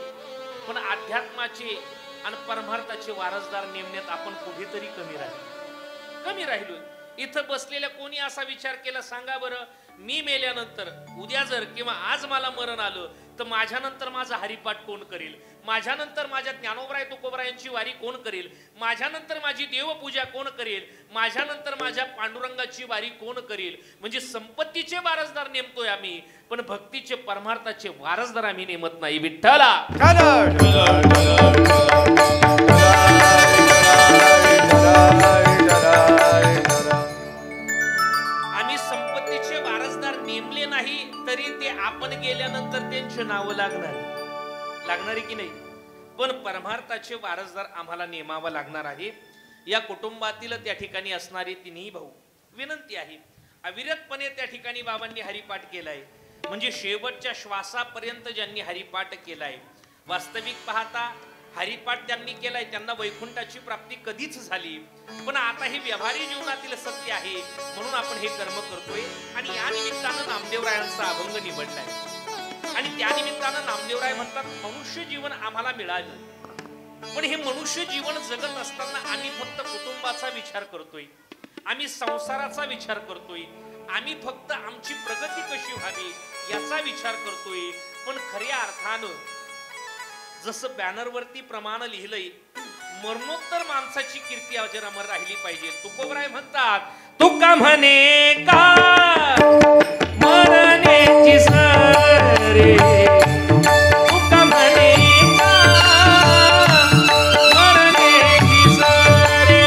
पण अध्यात्माचे आणि परमार्थाचे वारसदार नेमण्यात आपण कुठेतरी कमी राहिलोय. इथं बसलेल्या कोणी असा विचार केला सांगा बरं, मी मेल्यानंतर उद्या जर किंवा आज मला मरण आलं तर माझ्यानंतर माझा हरिपाठ कोण करेल, माझ्यानंतर माझ्या ज्ञानोबराय तुकोबरायांची वारी कोण करेल, माझ्यानंतर माझी देवपूजा कोण करेल, माझ्यानंतर माझ्या पांडुरंगाची वारी कोण करेल. म्हणजे संपत्तीचे वारसदार नेमतोय आम्ही, पण भक्तीचे परमार्थाचे वारसदार आम्ही नेमत नाही. विठ्ठला आम्ही संपत्तीचे वारसदार नेमले नाही तरी ते आपण गेल्यानंतर त्यांची नावं लागणार की नाही, पण परमार्थाचे वारसदार आम्हाला नेमावा लागणार आहे. या कुटुंबातील त्या ठिकाणी असणारे 3 भाऊ, विनंती आहे अविरतपणे त्या ठिकाणी बाबांनी हरिपाठ केलाय. म्हणजे शेवटच्या श्वासापर्यंत ज्यांनी हरिपाठ केलाय, वास्तविक पाहता हरिपाठ त्यांनी केलाय त्यांना वैकुंठाची प्राप्ती कधीच झाली. पण आता हे व्यवहारी जीवनातील सत्य आहे म्हणून आपण हे कर्म करतोय. आणि या निमित्तानं नामदेवरायांचा अभंग निवडलाय. आणि त्या निमित्तानं नामदेवराय म्हणतात मनुष्य जीवन आम्हाला मिळालं, पण हे मनुष्य जीवन जगत असताना आम्ही फक्त कुटुंबाचा विचार करतोय, आम्ही संसाराचा विचार करतोय, आम्ही फक्त आमची प्रगती कशी व्हावी याचा विचार करतोय. पण खऱ्या अर्थानं जसं बॅनरवरती प्रमाण लिहिलंय, मरणोत्तर माणसाची कीर्ती अजरामर राहिली पाहिजे. तुकोबराय म्हणतात तुका म्हणे का मरण्याची सरे, तुका म्हणे का मरण्याची सरे,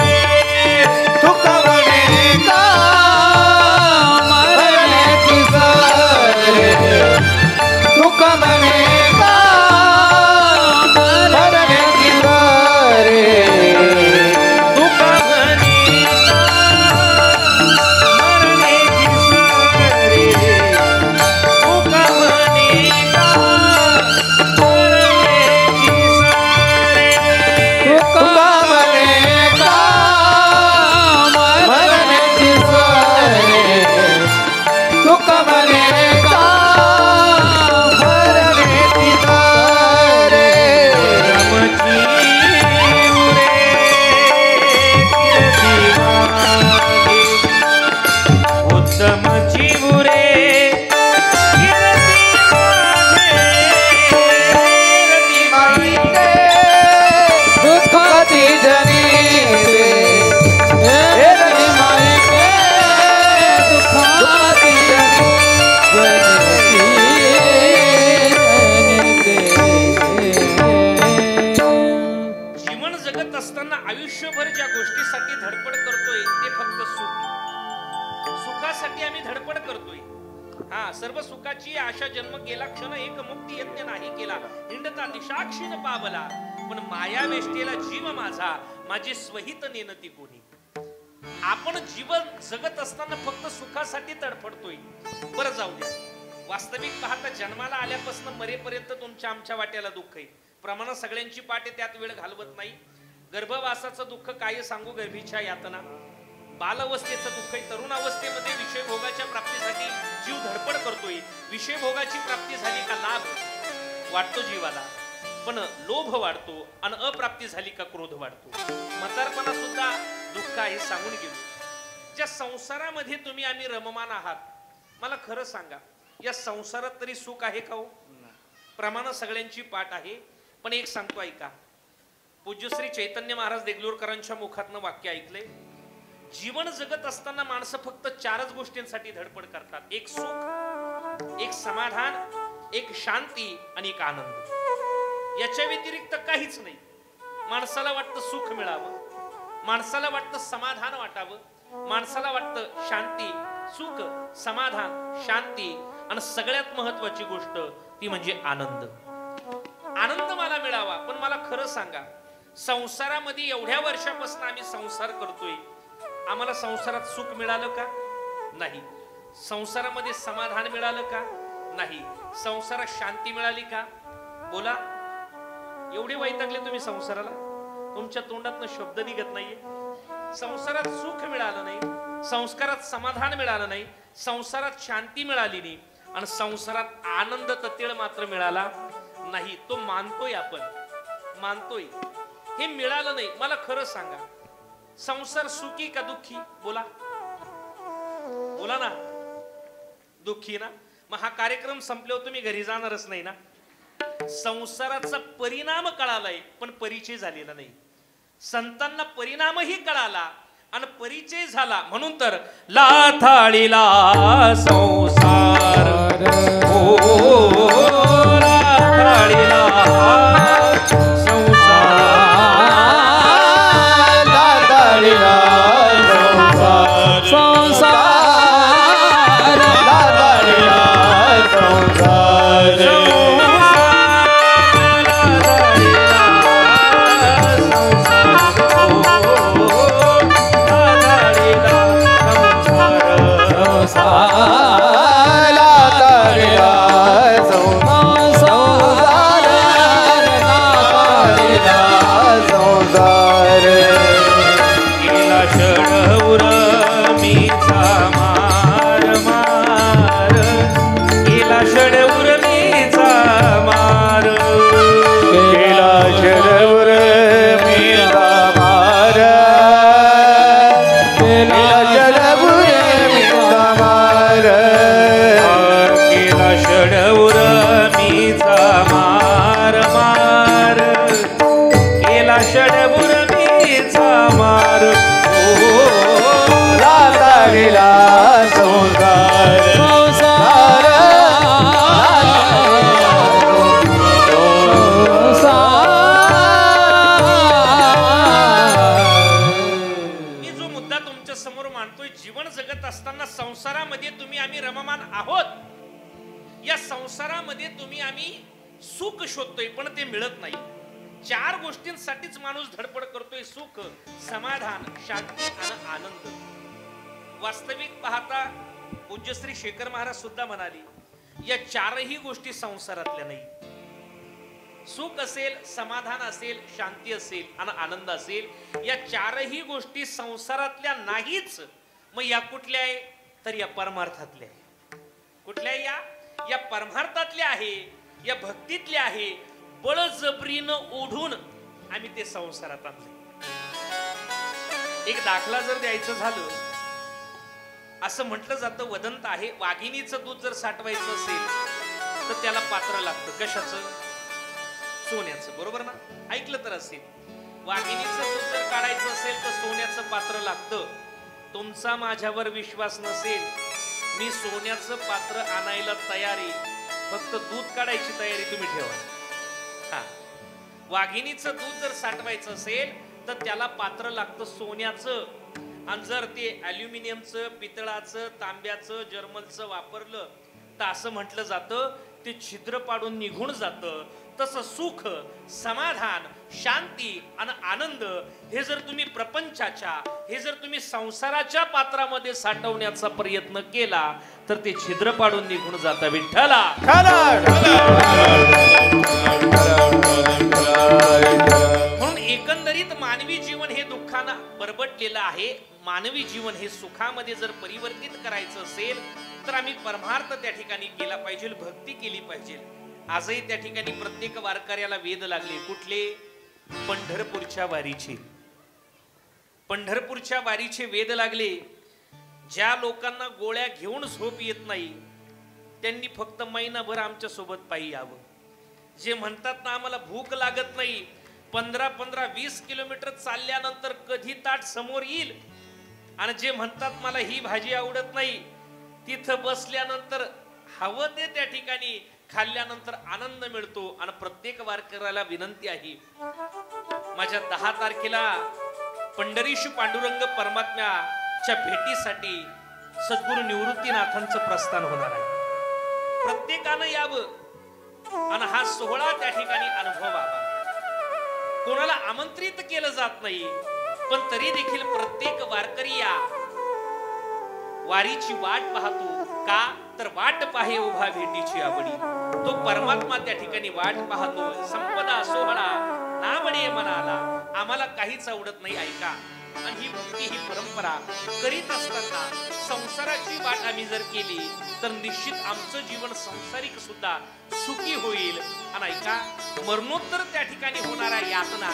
तुका म्हणे का मरण्याची सरे, तुका म्हणे का मरण्याची सरे, तुका म्हणे सर्व सुखाची आशा जन्म गेला क्षण एक मुक्ती यज्ञ नाही केला हिंडता दिशाक्षीन पावला पण माया वेष्टेला जीव माझा माझी स्वहित नेनती कोणी. आपण जीवन जगत असताना फक्त सुखासाठी तडफडतोय. बरं जाऊ द्या, वास्तविक पाहता जन्माला आल्यापासून मरेपर्यंत तुमच्या आमच्या वाट्याला दुःख आहे. प्रमाण सगळ्यांची पाटे त्यात वेळ घालवत नाही. गर्भावासाचं दुःख काय सांगू, गर्भीच्या यातना, बालअवस्थेचं दुःख आहे. तरुण अवस्थेमध्ये विषय भोगाच्या प्राप्तीसाठी जीव धडपड करतोय. विषय भोगाची प्राप्ती झाली का लाभ वाटतो जीवाला, पण लोभ वाढतो आणि अप्राप्ती झाली का क्रोध वाढतो. म्हातारपणा सुद्धा दुःख आहे सांगून गेलो. ज्या संसारामध्ये तुम्ही आम्ही रममान आहात, मला खरं सांगा, या संसारात तरी सुख आहे का हो? प्रमाण सगळ्यांची पाठ आहे. पण एक सांगतो ऐका, पूज्यश्री चैतन्य महाराज देगलूरकरांच्या मुखातनं वाक्य ऐकलंय. जीवन जगत असताना माणसं फक्त 4च गोष्टींसाठी धडपड करतात. एक सुख, एक समाधान, एक शांती आणि एक आनंद. याच्या व्यतिरिक्त काहीच नाही. माणसाला वाटतं सुख मिळावं, माणसाला वाटतं समाधान वाटावं, माणसाला वाटतं शांती, सुख, समाधान, शांती आणि सगळ्यात महत्वाची गोष्ट ती म्हणजे आनंद. आनंद मला मिळावा. पण मला खरं सांगा, संसारामध्ये एवढ्या वर्षापासून आम्ही संसार करतोय, आम्हाला संसारात सुख मिळालं का? नाही. संसारामध्ये समाधान मिळालं का? नाही. संसारात शांती मिळाली का? बोला. एवढे वैतागले तुम्ही संसाराला, तुमच्या तोंडातनं शब्द निघत नाहीये. संसारात सुख मिळालं नाही, संस्कारात समाधान मिळालं नाही, संसारात शांती मिळाली नाही आणि संसारात आनंद ततेळ मात्र मिळाला नाही. तो मानतोय, आपण मानतोय, हे मिळालं नाही. मला खरं सांगा, संसार सुखी का दुःखी? बोला, बोला ना. दुःखी ना? मग हा कार्यक्रम संपल्यावर तुम्ही घरी जाणारच नाही ना. संसाराचा परिणाम कळालाय पण परिचय झालेला नाही. संतांना परिणामही कळाला आणि परिचय झाला, म्हणून तर लाथाळीला संसार, ओ लाथाळीला संसार, लाथाळीला संसार, संसार, लाथाळीला संसार, संसारामध्ये तुम्ही आम्ही रममान आहोत. या संसारामध्ये तुम्ही आम्ही सुख शोधतोय पण ते मिळत नाही. 4 गोष्टींसाठीच माणूस धडपड करतोय: सुख, समाधान, शांती आणि आनंद. वास्तविक पाहता पूज्यश्री शेखर महाराज सुद्धा म्हणाली, या 4ही गोष्टी संसारातल्या नाही. सुख असेल, समाधान असेल, शांती असेल आणि आनंद असेल, या 4ही गोष्टी संसारातल्या नाहीच. मग या कुठल्या आहे? तर या परमार्थातल्या आहे. कुठल्या? या परमार्थातल्या आहे, या भक्तीतल्या आहे. बळजबरीनं ओढून आम्ही ते संसारात आणले. एक दाखला जर द्यायचं झालं, असं म्हटलं जातं, वदंत आहे, वाघिणीचं दूध जर साठवायचं असेल तर त्याला पात्र लागतं. कशाचं? सोन्याचं. बरोबर ना? ऐकलं तर असेल. वाघिणीचं दूध जर काढायचं असेल तर सोन्याचं पात्र लागतं. तुमचा माझ्यावर विश्वास नसेल, मी सोन्याचं पात्र आणायला तयारी, फक्त दूध काढायची तयारी तुम्ही ठेवा. वाघिणीचं दूध जर साठवायचं असेल तर त्याला पात्र लागतं सोन्याचं. आणि जर ते ॲल्युमिनियमचं, पितळाचं, तांब्याचं, जर्मलचं वापरलं तर असं म्हटलं जातं ते छिद्र पाडून निघून जातं. तसं सुख, समाधान, शांती आणि आनंद हे जर तुम्ही प्रपंचाच्या, हे जर तुम्ही संसाराच्या पात्रामध्ये साठवण्याचा प्रयत्न केला तर ते छिद्र पाडून निघून जातं. विठ्ठला. म्हणून एकंदरीत मानवी जीवन हे दुःखानं बरबटलेलं आहे. मानवी जीवन हे सुखामध्ये जर परिवर्तित करायचं असेल तर आम्ही परमार्थ त्या ठिकाणी केला पाहिजे, भक्ती केली पाहिजे. आजही त्या ठिकाणी प्रत्येक वारकऱ्याला वेध लागले. कुठले? पंढरपूरच्या वारीचे. पंढरपूरच्या वारीचे वेध लागले. ज्या लोकांना गोळ्या घेऊन झोप येत नाही त्यांनी फक्त महिनाभर आमच्या सोबत पायी यावं. जे म्हणतात ना आम्हाला भूक लागत नाही, 15-20 किलोमीटर चालल्यानंतर कधी ताट समोर येईल, आणि जे म्हणतात मला ही भाजी आवडत नाही, तिथं बसल्यानंतर हवं ते त्या ठिकाणी खाल्ल्यानंतर आनंद मिळतो. आणि प्रत्येक वारकऱ्याला विनंती आहे, माझ्या 10 तारखेला पंढरीश पांडुरंग परमात्म्याच्या भेटीसाठी सद्गुरु निवृत्तीनाथांचं प्रस्थान होणार आहे. प्रत्येकानं यावं आणि हा सोहळा त्या ठिकाणी अनुभवावा. कोणाला आमंत्रित केलं जात नाही, पण तरी देखील प्रत्येक वारकरी या वारीची वाट पाहतो. का तर वाट पाहे उभा भेटीची आवडी. तो परमात्मा त्या ठिकाणी वाट पाहतो. संपदा सोहळा नामणे मनाला. आम्हाला काहीच आवडत नाही ऐका. आणि ही भक्ती ही परंपरा करीत असताना संसाराची वाट आम्ही जर केली तर निश्चित आमचं जीवन सांसारिक सुद्धा सुखी होईल. आणि ऐका, मरणोत्तर त्या ठिकाणी होणाऱ्या यातना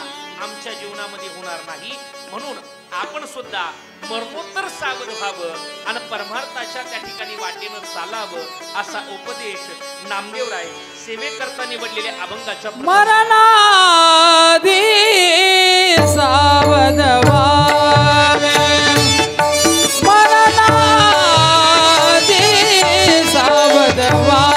आमच्या जीवनामध्ये होणार नाही. म्हणून आपण सुद्धा मरणोत्तर सावध व्हावं आणि परमार्थाच्या त्या ठिकाणी वाटेनं चालावं असा उपदेश नामदेवराय सेवेकरता निवडलेल्या अभंगाच्या मरणाधी सावध व्हावे, मरणाधी सावध व्हावे.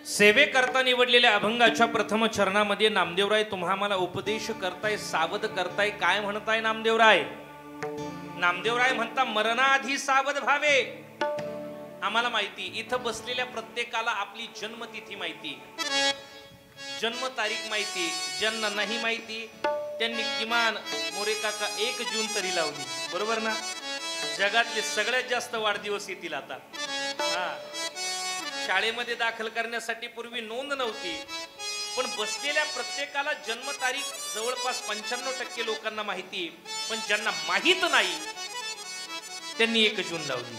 सेवेकरता निवडलेल्या अभंगाच्या प्रथम चरणामध्ये नामदेवराय तुम्हाला उपदेश करताय, सावध करताय. काय म्हणताय नामदेवराय? नामदेवराय म्हणता मरणाआधी सावध व्हावे. आम्हाला माहिती, इथं बसलेल्या प्रत्येकाला आपली जन्मतिथी माहिती, जन्म तारीख माहिती. ज्यांना नाही माहिती त्यांनी किमान मोरे काका 1 जून तरी लावली, बरोबर ना? जगातले सगळ्यात जास्त वाढदिवस येतील आता. शाळेमध्ये दाखल करण्यासाठी पूर्वी नोंद नव्हती, पण बसलेल्या प्रत्येकाला जन्मतारीख जवळपास 95% लोकांना माहिती. पण ज्यांना माहित नाही त्यांनी 1 जून लावली.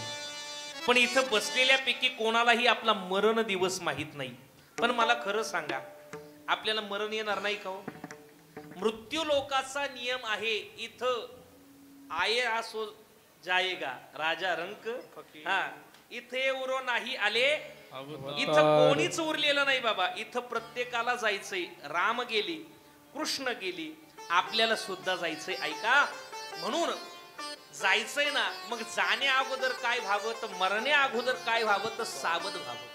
पण इथं बसलेल्यापैकी कोणालाही आपला मरण दिवस माहित नाही. पण मला खरं सांगा, आपल्याला मरण येणार नाही का हो? मृत्यू लोकाचा नियम आहे. इथं आये सो जाएगा राजा रंक. इथे उरो नाही आले, इथं कोणीच उरलेलं नाही बाबा. इथं प्रत्येकाला जायचंय. राम गेली, कृष्ण गेली, आपल्याला सुद्धा जायचंय. ऐका, म्हणून जायचंय ना, मग जाण्या अगोदर काय व्हावं, तर मरण्या अगोदर काय व्हावं, तर सावध व्हावं.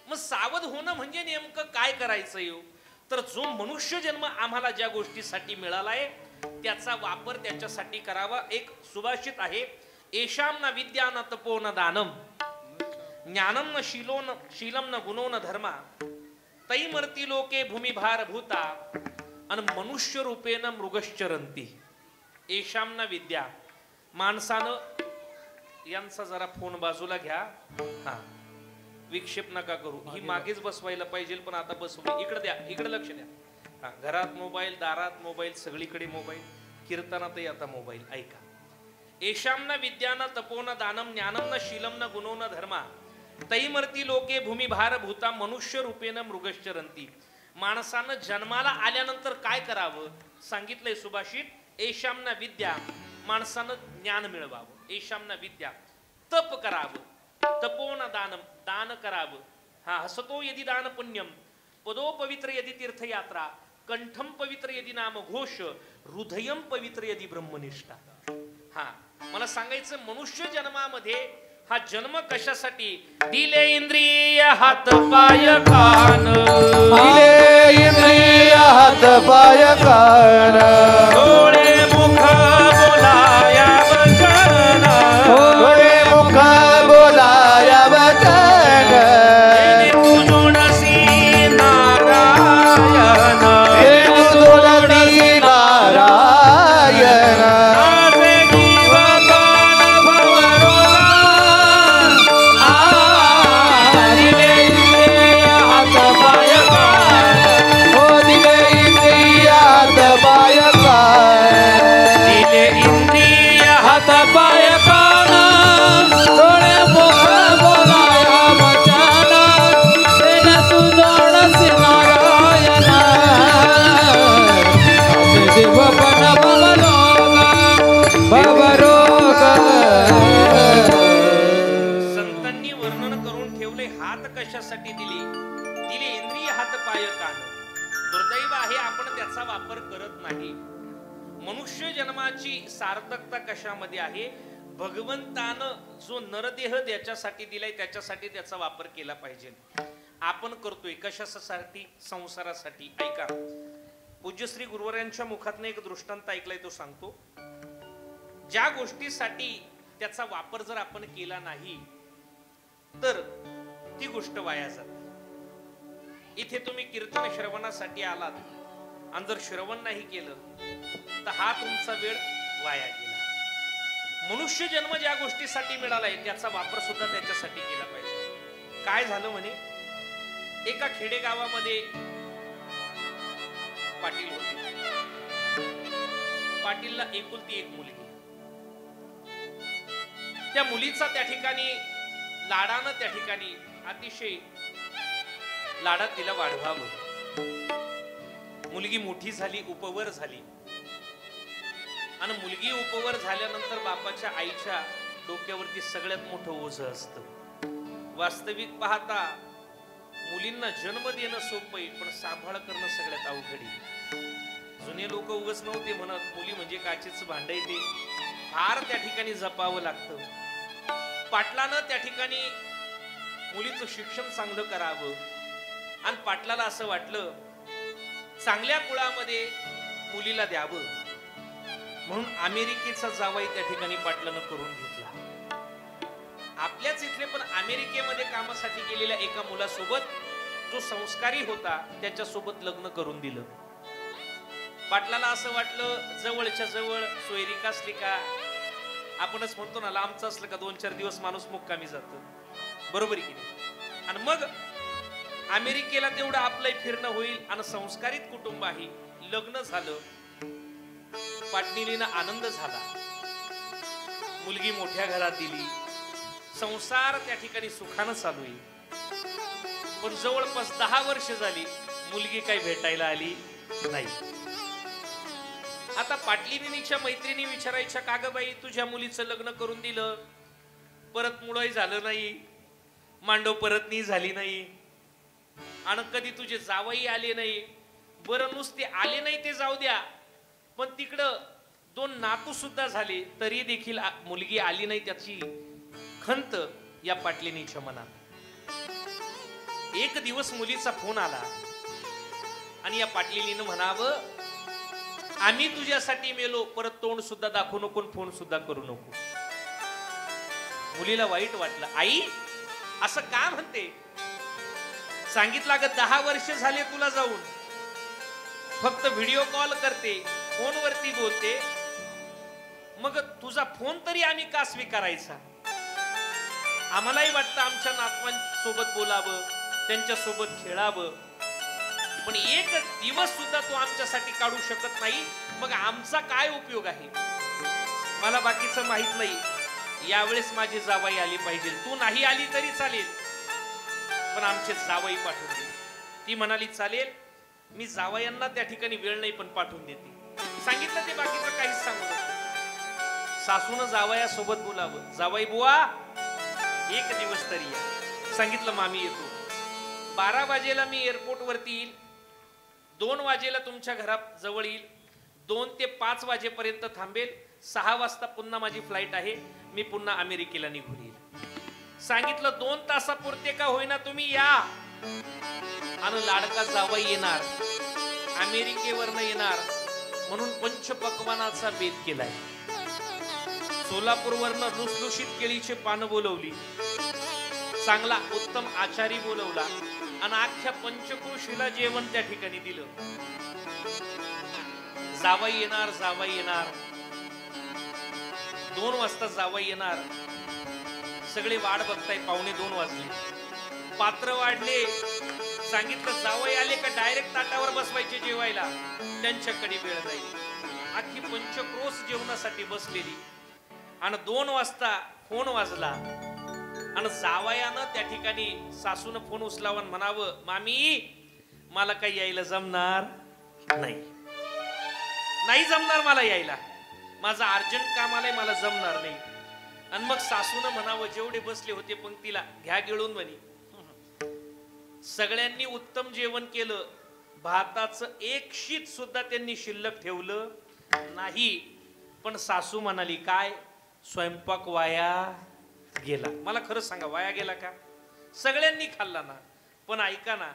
मग सावध होणं म्हणजे नेमकं काय करायचं येऊ, तर जो मनुष्य जन्म आम्हाला ज्या गोष्टीसाठी मिळालाय त्याचा वापर त्याच्यासाठी करावा. एक सुभाषित आहे, येषाम न विद्या न तपो न दानम ज्ञानम न शीलम न गुणो न धर्मा तैमर्ती लोके भूमिभार भूता अन मनुष्य रूपेन मृगश्चरंती. येषाम न विद्या, माणसानं यांचा जरा फोन बाजूला घ्या, हा विक्षेप नका करू. ही मागेच बसवायला पाहिजे पण आता बसवली. इकडे द्या, इकडे लक्ष द्या. हा, घरात मोबाईल, दारात मोबाईल, सगळीकडे मोबाईल, कीर्तनातही आता मोबाईल. ऐका, येषाम न विद्या न तपो न दानम ज्ञानम न शीलम न गुणो न धर्मा तैमर्ती लोके भूमिभार भूता मनुष्य रूपेन मृगश्चरंती. माणसानं जन्माला आल्यानंतर काय करावं सांगितलंय सुभाषित. येषाम न विद्या, माणसानं ज्ञान मिळवावं. येषाम न विद्या, तप करावं. तपो न दानम, दान करावं. हा, हसतो यदि दान पुण्यम पदो पवित्र यदि तीर्थयात्रा कंठम पवित्र यदि नाम घोष हृदयम पवित्र यदि ब्रह्मनिष्ठा. हा, मला सांगायचं मनुष्य जन्मामध्ये हा जन्म कशासाठी दिले. इंद्रिय हात पाय कान, दिले इंद्रिय हात पाय कान, डोळे मुख बोलाया वचन, डोळे मुख बोलाया वचन, तुझोडसी नारायण, तुझोडसी नारायण. आजे जीवदान भवरोगा, दिले इंद्रिय हात पाय कान, ओ दिले इंद्रिय हात पाय कान, दिले इंद्रिय हात पाय कान, डोळे मुख बोलाया वचन, तेन तुझोडसी नारायण. असे देवपण भवरोग. संतांनी वर्णन करून ठेवले. हात कशासाठी दिले, दिले इंद्रिय हात पाय कान. दुर्दैव आहे आपण त्याचा वापर करत नाही. मनुष्य जन्माची सार्थकता कशामध्ये आहे, भगवंतानं जो नरदेह त्याच्यासाठी दिलाय त्याच्यासाठी त्याचा वापर केला पाहिजे. आपण करतोय कशासाठी, संसारासाठी. ऐका, पूज्यश्री गुरुवारांच्या मुखातनं एक दृष्टांत ऐकलाय, तो सांगतो. ज्या गोष्टीसाठी त्याचा वापर जर आपण केला नाही तर ती गोष्ट वाया जाते. इथे तुम्ही कीर्तन श्रवणासाठी आलात आणि जर श्रवण नाही केलं तर हा तुमचा वेळ वाया गेला. मनुष्य जन्म ज्या गोष्टीसाठी मिळालाय त्याचा वापर सुद्धा त्याच्यासाठी केला पाहिजे. काय झालं म्हणे, एका खेडेगावामध्ये पाटील होते. पाटीलला एकुलती एक मुलगी. त्या मुलीचा त्या ठिकाणी लाडानं, त्या ठिकाणी अतिशय लाडात तिला वाढवावं. मुलगी मोठी झाली, उपवर झाली आणि मुलगी उपवर झाल्यानंतर बापाच्या आईच्या डोक्यावरती सगळ्यात मोठं ओझं असतं. वास्तविक पाहता मुलींना जन्म देणं सोपं आहे पण सांभाळ करणं सगळ्यात अवघड आहे. जुने लोक उगाच नव्हते म्हणत मुली म्हणजे काचेचं भांड आहे, ते फार त्या ठिकाणी जपावं लागतं. पाटलानं त्या ठिकाणी मुलीचं शिक्षण चांगलं करावं आणि पाटलाला असं वाटलं चांगल्या कुळामध्ये मुलीला द्यावं म्हणून अमेरिकेचा जावई त्या ठिकाणी पाटलानं करून घेतला. आपल्याच इथले पण अमेरिकेमध्ये कामासाठी गेलेल्या एका मुलासोबत जो संस्कारी होता त्याच्यासोबत लग्न करून दिलं. पाटलाला असं वाटलं जवळच्या जवळ सोयरिका असली का, आपणच म्हणतो ना लांबचं असलं का 2-4 दिवस माणूस मुक्कामी जातो, बरोबर की नाही. आणि मग अमेरिकेला तेवढं आपलं फिरणं होईल आणि संस्कारित कुटुंब आहे. लग्न झालं, पाटणीलीनं आनंद झाला, मुलगी मोठ्या घरात दिली, संसार त्या ठिकाणी सुखानं चालू आहे. पण जवळपास 10 वर्ष झाली मुलगी काही भेटायला आली नाही. आता पाटलीनीच्या मैत्रिणी विचारायच्या, का ग बाई तुझ्या मुलीचं लग्न करून दिलं, परत मुळही झालं नाही, मांडव परतनी झाली नाही आणि कधी तुझे जावई आले नाही. बरं नुसते आले नाही ते जाऊ द्या, पण तिकडं 2 नातू सुद्धा झाले तरी देखील मुलगी आली नाही, त्याची खंत या पाटलिनीच्या मनात। एक दिवस मुलीचा फोन आला आणि या पाटलिनीनं म्हणावं, आम्ही तुझ्यासाठी मेलो, परत तोंड सुद्धा दाखवू नको, फोन सुद्धा करू नको। मुलीला वाईट वाटलं, आई असं का म्हणते? सांगितलं, अगं 10 वर्ष झाले तुला जाऊन, फक्त व्हिडिओ कॉल करते, फोनवरती बोलते, मग तुझा फोन तरी आम्ही का स्वीकारायचा? आम्हालाही वाटतं आमच्या नातवांसोबत बोलावं, त्यांच्या सोबत खेळावं, पण एक दिवस सुद्धा तू आमच्यासाठी काढू शकत नाही, मग आमचा काय उपयोग आहे? मला बाकीचं माहित नाही, यावेळेस माझी जावई आली पाहिजे, तू नाही आली तरी चालेल, पण आमचे जावई पाठवून दे। ती म्हणाली, चालेल, मी जावयांना त्या ठिकाणी वेळ नाही पण पाठवून देते। सांगितलं, ते बाकीचं काहीच सांगू नको। सासूनं जावया सोबत बोलावं, जावई बुवा एक दिवस तरी या। सांगितलं, मामी येतो। 12 वाजेला मी एअरपोर्ट वरती येईल, 2 वाजेला तुमच्या घरात जवळ येईल, 2 ते 5 वाजेपर्यंत थांबेल, 6 वाजता पुन्हा माझी फ्लाईट आहे, मी पुन्हा अमेरिकेला निघून येईल। सांगितलं, 2 तासापुरते का होईना तुम्ही या। आणि लाडका जावई येणार, अमेरिकेवरनं येणार म्हणून पंचपक्वानाचा बेत केलाय। सोलापूरवरनं लुसलुशीत केळीचे पानं बोलवली, चांगला उत्तम आचारी बोलवला आणि अख्ख्या पंचक्रोशीला जेवण त्या ठिकाणी दिलं। जावई येणार, जावई येणार, 2 वाजता जावई येणार, सगळे वाट बघताय, 1:45 वाजले, पात्र वाढले। सांगितलं, जावई आले का डायरेक्ट ताटावर बसवायचे जेवायला, त्यांच्याकडे वेळ जाईल। अख्खी पंचक्रोश जेवणासाठी बसलेली आणि 2 वाजता फोन वाजला आणि जावयानं त्या ठिकाणी सासूनं फोन उचलावं आणि म्हणावं, मामी मला काही यायला जमणार नाही, नाही जमणार मला यायला, माझं अर्जंट काम आलंय, मला जमणार नाही। आणि मग सासूनं म्हणावं, जेवढे बसले होते पंक्तीला, घ्या गिळून म्हणे। सगळ्यांनी उत्तम जेवण केलं, भाताचं एक शीत सुद्धा त्यांनी शिल्लक ठेवलं नाही, पण सासू म्हणाली, काय स्वयंपाक वाया गेला? मला खरं सांगा, वाया गेला का? सगळ्यांनी खाल्ला ना, पण ऐका ना,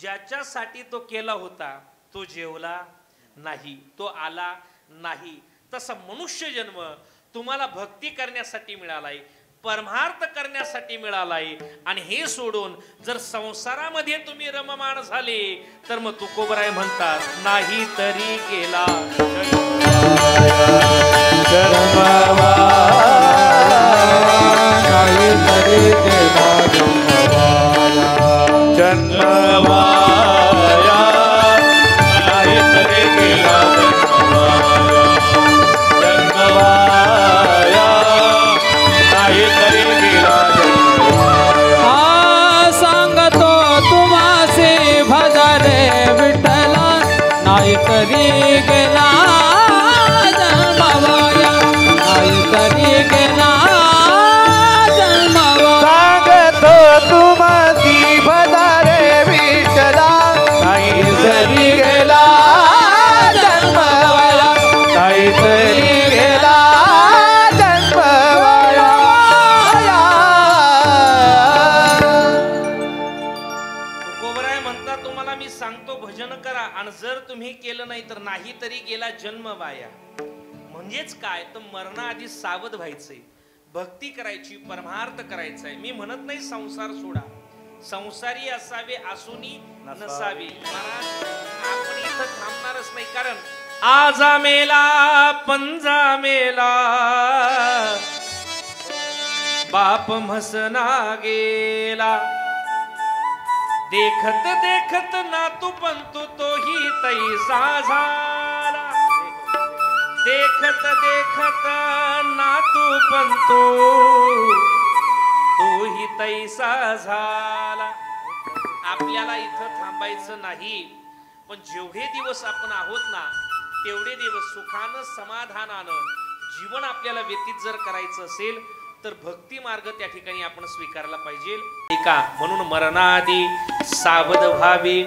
ज्याच्यासाठी तो केला होता तो जेवला नाही, तो आला नाही। तसा मनुष्य जन्म तुम्हाला भक्ती करण्यासाठी मिळालाय, परमार्थ करण्यासाठी मिळालाय, आणि हे सोडून जर संसारामध्ये तुम्ही रममाण झाले तर मग तुकोबराय म्हणतात, नाही तरी गेला नाही तरी गेला जन्मवाया, नाही तरी गेला जन्मवाया, नाही तरी गेला जन्मवाया। सांगतो तुम्हासे भजरे विठ्ठला, नाही तरी गेला जन्मवाया, नाही तरी गेला जन्मवाया। सांगतो तुम्हासी भजरे विठ्ठला, नाही तरी गेला जन्मवाया, नाही तरी गेला जन्मवाया। तुकोबराय म्हणतात, तुम्हाला मी सांगतो भजन करा, आणि जर तुम्ही केलं नाही तर नाही तरी गेला जन्म वाया। म्हणजेच काय तर मरणाआधी सावध व्हायचंय, भक्ती करायची, परमार्थ करायचाय। मी म्हणत नाही संसार सोडा, संसारी असावे असूनी नसावे। महाराज आपण इथं थांबणारच नाही, कारण आजा मेला पंजा मेला, बाप म्हसना गेला, देखत देखत नातू पंतू तोही तैसा झाला, देखत देखत नातू पंतू तोही तैसा झाला। आपल्याला इथं थांबायचं नाही, पण जेवढे दिवस आपण आहोत ना तेवढे दिवस सुखानं समाधानानं जीवन आपल्याला व्यतीत जर करायचं असेल तर भक्ती मार्ग त्या ठिकाणी आपण स्वीकारला पाहिजे का? म्हणून मरणाआधी सावध व्हावे,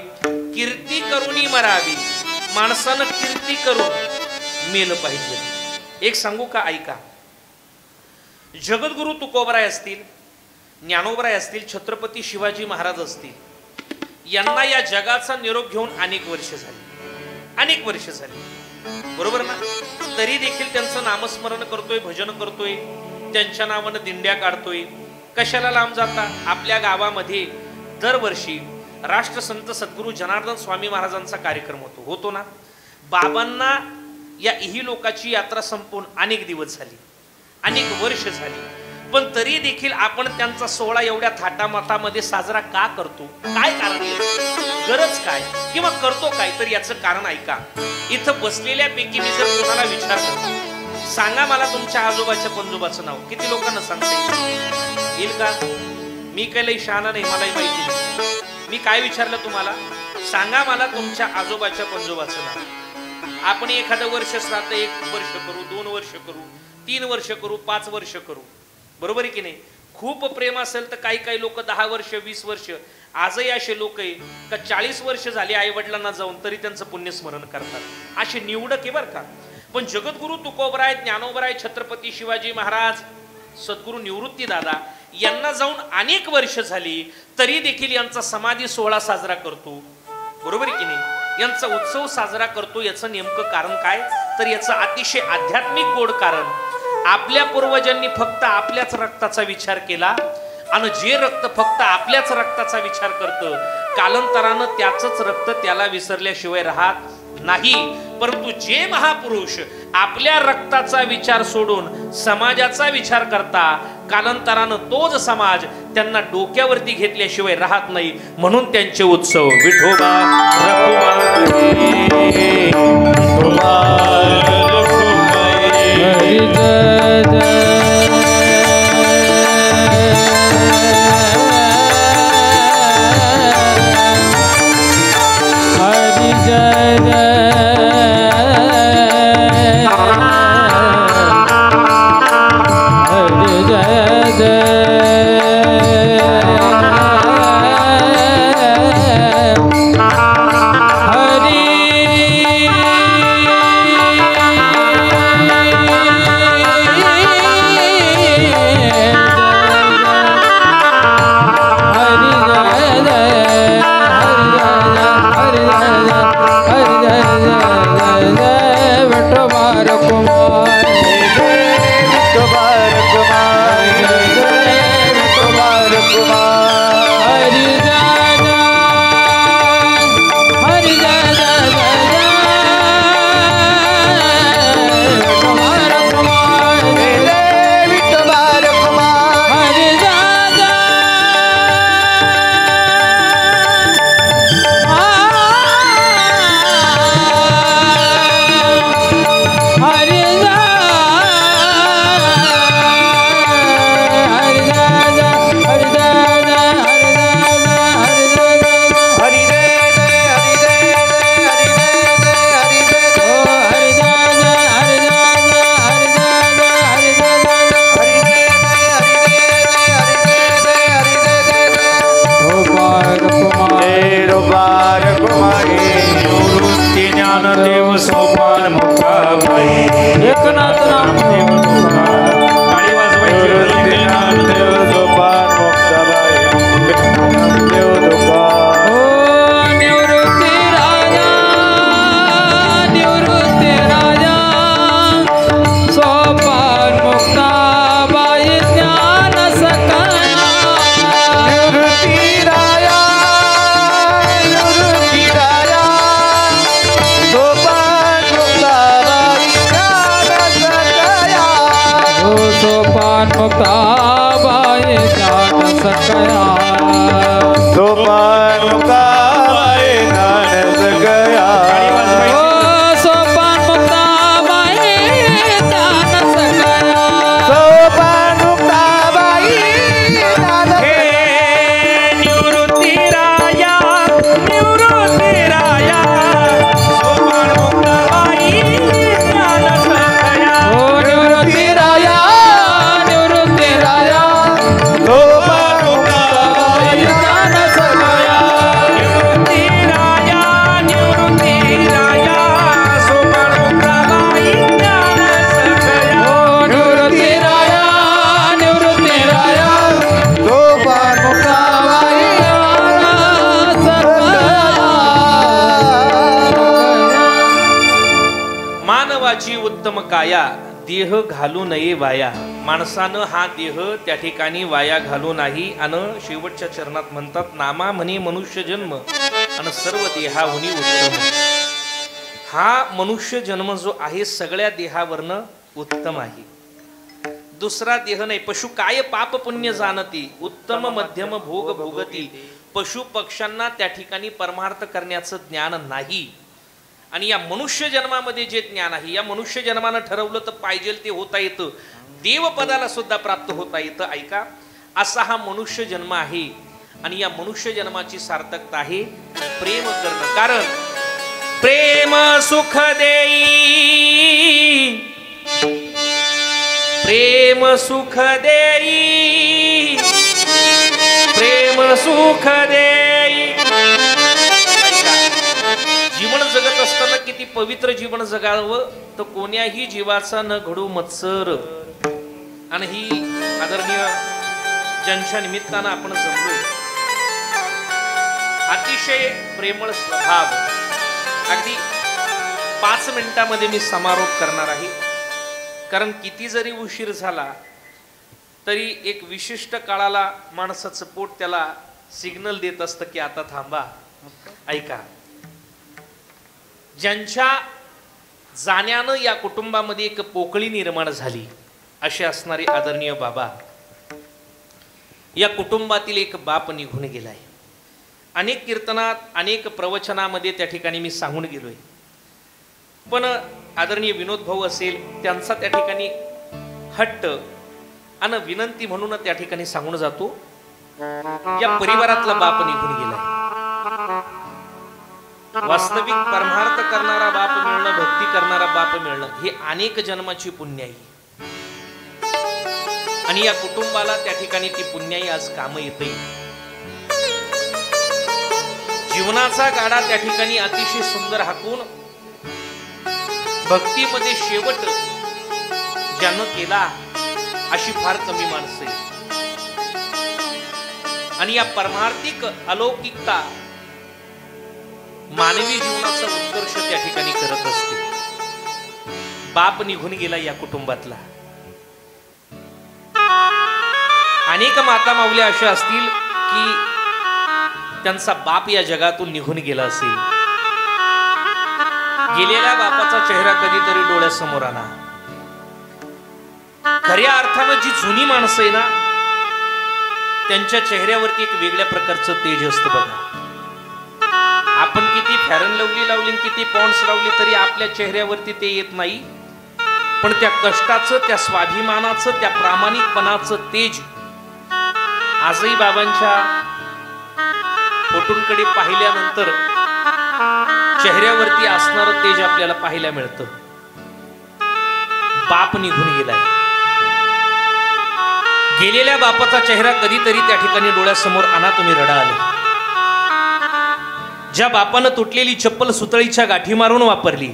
कीर्ती करूनी मरावी। माणसानं कीर्ती करून मेलं पाहिजे, एक सांगू का, ऐका. जगद्गुरु तुकोबराय असतील, ज्ञानोबराय असतील, छत्रपती शिवाजी महाराज असतील, यांना या जगाचा निरोप घेऊन अनेक वर्ष झाली, बरोबर ना. तरी देखील त्यांचं नामस्मरण करतोय, भजन करतोय, त्यांच्या नावानं दिंड्या काढतोय. कशाला लांब जाता. आपल्या गावामध्ये दरवर्षी राष्ट्रसंत सद्गुरू जनार्दन स्वामी महाराजांचा कार्यक्रम होतो ना. बाबांना या इहलोकाची यात्रा संपून अनेक दिवस झाली, अनेक वर्ष झाली, पण तरी देखील आपण त्यांचा सोहळा एवढ्या थाटामाटामध्ये साजरा का करतो? काय कारण आहे? गरज काय? किंवा करतो काय? तर याचं कारण ऐका. इथं बसलेल्यापैकी मी जर कोणाला विचारलं, सांगा मला तुमच्या आजोबाच्या पंजोबाचं नाव, किती लोकांना सांगता येईल का? मी काही लई शहाणा नाही, मलाही माहिती नाही. मी काय विचारलं तुम्हाला, सांगा मला तुमच्या आजोबाच्या पंजोबाचं नाव. आपण एखादं वर्ष श्राद्ध 1 वर्ष करू, 2 वर्ष करू, 3 वर्ष करू, 5 वर्ष करू, बरोबर आहे की नाही. खूप प्रेम असेल तर काही लोक 10 वर्ष 20 वर्ष. आजही असे लोक आहे का 40 वर्ष झाली आई वडिलांना जाऊन तरी त्यांचं पुण्यस्मरण करतात. असे निवडक आहे बरं का. पण जगद्गुरु तुकोबराय, ज्ञानोबराय, छत्रपती शिवाजी महाराज, सद्गुरू निवृत्ती दादा यांना जाऊन अनेक वर्ष झाली, तरी देखील यांचा समाधी सोहळा साजरा करतो, बरोबर आहे की नाही. यांचा उत्सव साजरा करतो. याचं नेमकं कारण काय? तर याचं अतिशय आध्यात्मिक गोड कारण, आपल्या पूर्वजांनी फक्त आपल्याच रक्ताचा विचार केला, आणि जे रक्त फक्त आपल्याच रक्ताचा विचार करतं, कालांतरानं त्याचंच रक्त त्याला विसरल्याशिवाय राहत नाही. परंतु जे महापुरुष आपल्या रक्ताचा विचार सोडून समाजाचा विचार करता, कालांतरानं तोच समाज त्यांना डोक्यावरती घेतल्याशिवाय राहत नाही. म्हणून त्यांचे उत्सव विठोबा उत्तम काया देह घालू नये वाया. माणसानं हा देह त्या ठिकाणी वाया घालू नाही. आणि शेवटच्या चरणात म्हणतात नामा म्हणे मनुष्य जन्म आणि सर्व देहाहुनी उत्तम. हा मनुष्य जन्म जो आहे सगळ्या देहावरनं उत्तम आहे. दुसरा देह नाही. पशु काय पाप पुण्य जाणती उत्तम मध्यम भोग भोगती. पशु पक्ष्यांना त्या ठिकाणी परमार्थ करण्याचं ज्ञान नाही. आणि या मनुष्य जन्मामध्ये जे ज्ञान आहे या मनुष्य जन्मानं ठरवलं तर पाहिजे ते होता येतं. देवपदाला सुद्धा प्राप्त होता येतं. ऐका, असा हा मनुष्य जन्म आहे. आणि या मनुष्य जन्माची सार्थकता आहे प्रेम करणं. कारण प्रेम सुख देई, प्रेम सुख देई, प्रेम सुख देई. जीवन जगत असताना किती पवित्र जीवन जगावं तर कोण्याही जीवाचा न घडू मत्सर. आणि ही आदरणीय ज्यांच्या निमित्तानं आपण जमलो अतिशय प्रेमळ स्वभाव. अगदी 5 मिनिटामध्ये मी समारोप करणार आहे. कारण किती जरी उशीर झाला तरी एक विशिष्ट काळाला माणसाचं पोट त्याला सिग्नल देत असतं की आता थांबा. ऐका, ज्यांच्या जाण्यानं या कुटुंबामध्ये एक पोकळी निर्माण झाली असे असणारे आदरणीय बाबा, या कुटुंबातील एक बाप निघून गेलाय. अनेक कीर्तनात अनेक प्रवचनामध्ये त्या ठिकाणी मी सांगून गेलोय. पण आदरणीय विनोद भाऊ असेल त्यांचा त्या ठिकाणी हट्ट आणि विनंती म्हणून त्या ठिकाणी सांगून जातो, या परिवारातला बाप निघून गेलाय. वास्तविक परमार्थ करणारा बाप मिळणं, भक्ती करणारा बाप मिळणं हे अनेक जन्माची पुण्य आहे. आणि या कुटुंबाला त्या ठिकाणी ती पुण्याई आज काम येते. जीवनाचा गाडा त्या ठिकाणी अतिशय सुंदर हाकून भक्तीमध्ये शेवट ज्यानं केला अशी फार कमी माणसं आहेत. आणि या परमार्थिक अलौकिकता मानवी जीवनाचा उत्कर्ष त्या ठिकाणी करत असते. बाप निघून गेला या कुटुंबातला. अनेक माता माऊल्या अशा असतील की त्यांचा बाप या जगातून निघून गेला असेल. गेलेल्या बापाचा चेहरा कधीतरी डोळ्यासमोर आला. खऱ्या अर्थानं जी जुनी माणसं आहे ना त्यांच्या चेहऱ्यावरती एक वेगळ्या प्रकारचं तेज असतं बघा. आपण किती फॅरन लवली लावली, किती पॉन्ड्स लावली तरी आपल्या चेहऱ्यावरती ते येत नाही. पण त्या कष्टाचं, त्या स्वाभिमानाचं, त्या प्रामाणिकपणाचं तेज आजही बाबांच्या फोटोंकडे पाहिल्यानंतर चेहऱ्यावरती असणारं तेज आपल्याला पाहायला मिळतं. बाप निघून गेलाय. गेलेल्या बापाचा चेहरा कधीतरी त्या ठिकाणी डोळ्यासमोर आणा, तुम्ही रडाल. ज्या बापानं तुटलेली चप्पल सुतळीच्या गाठी मारून वापरली,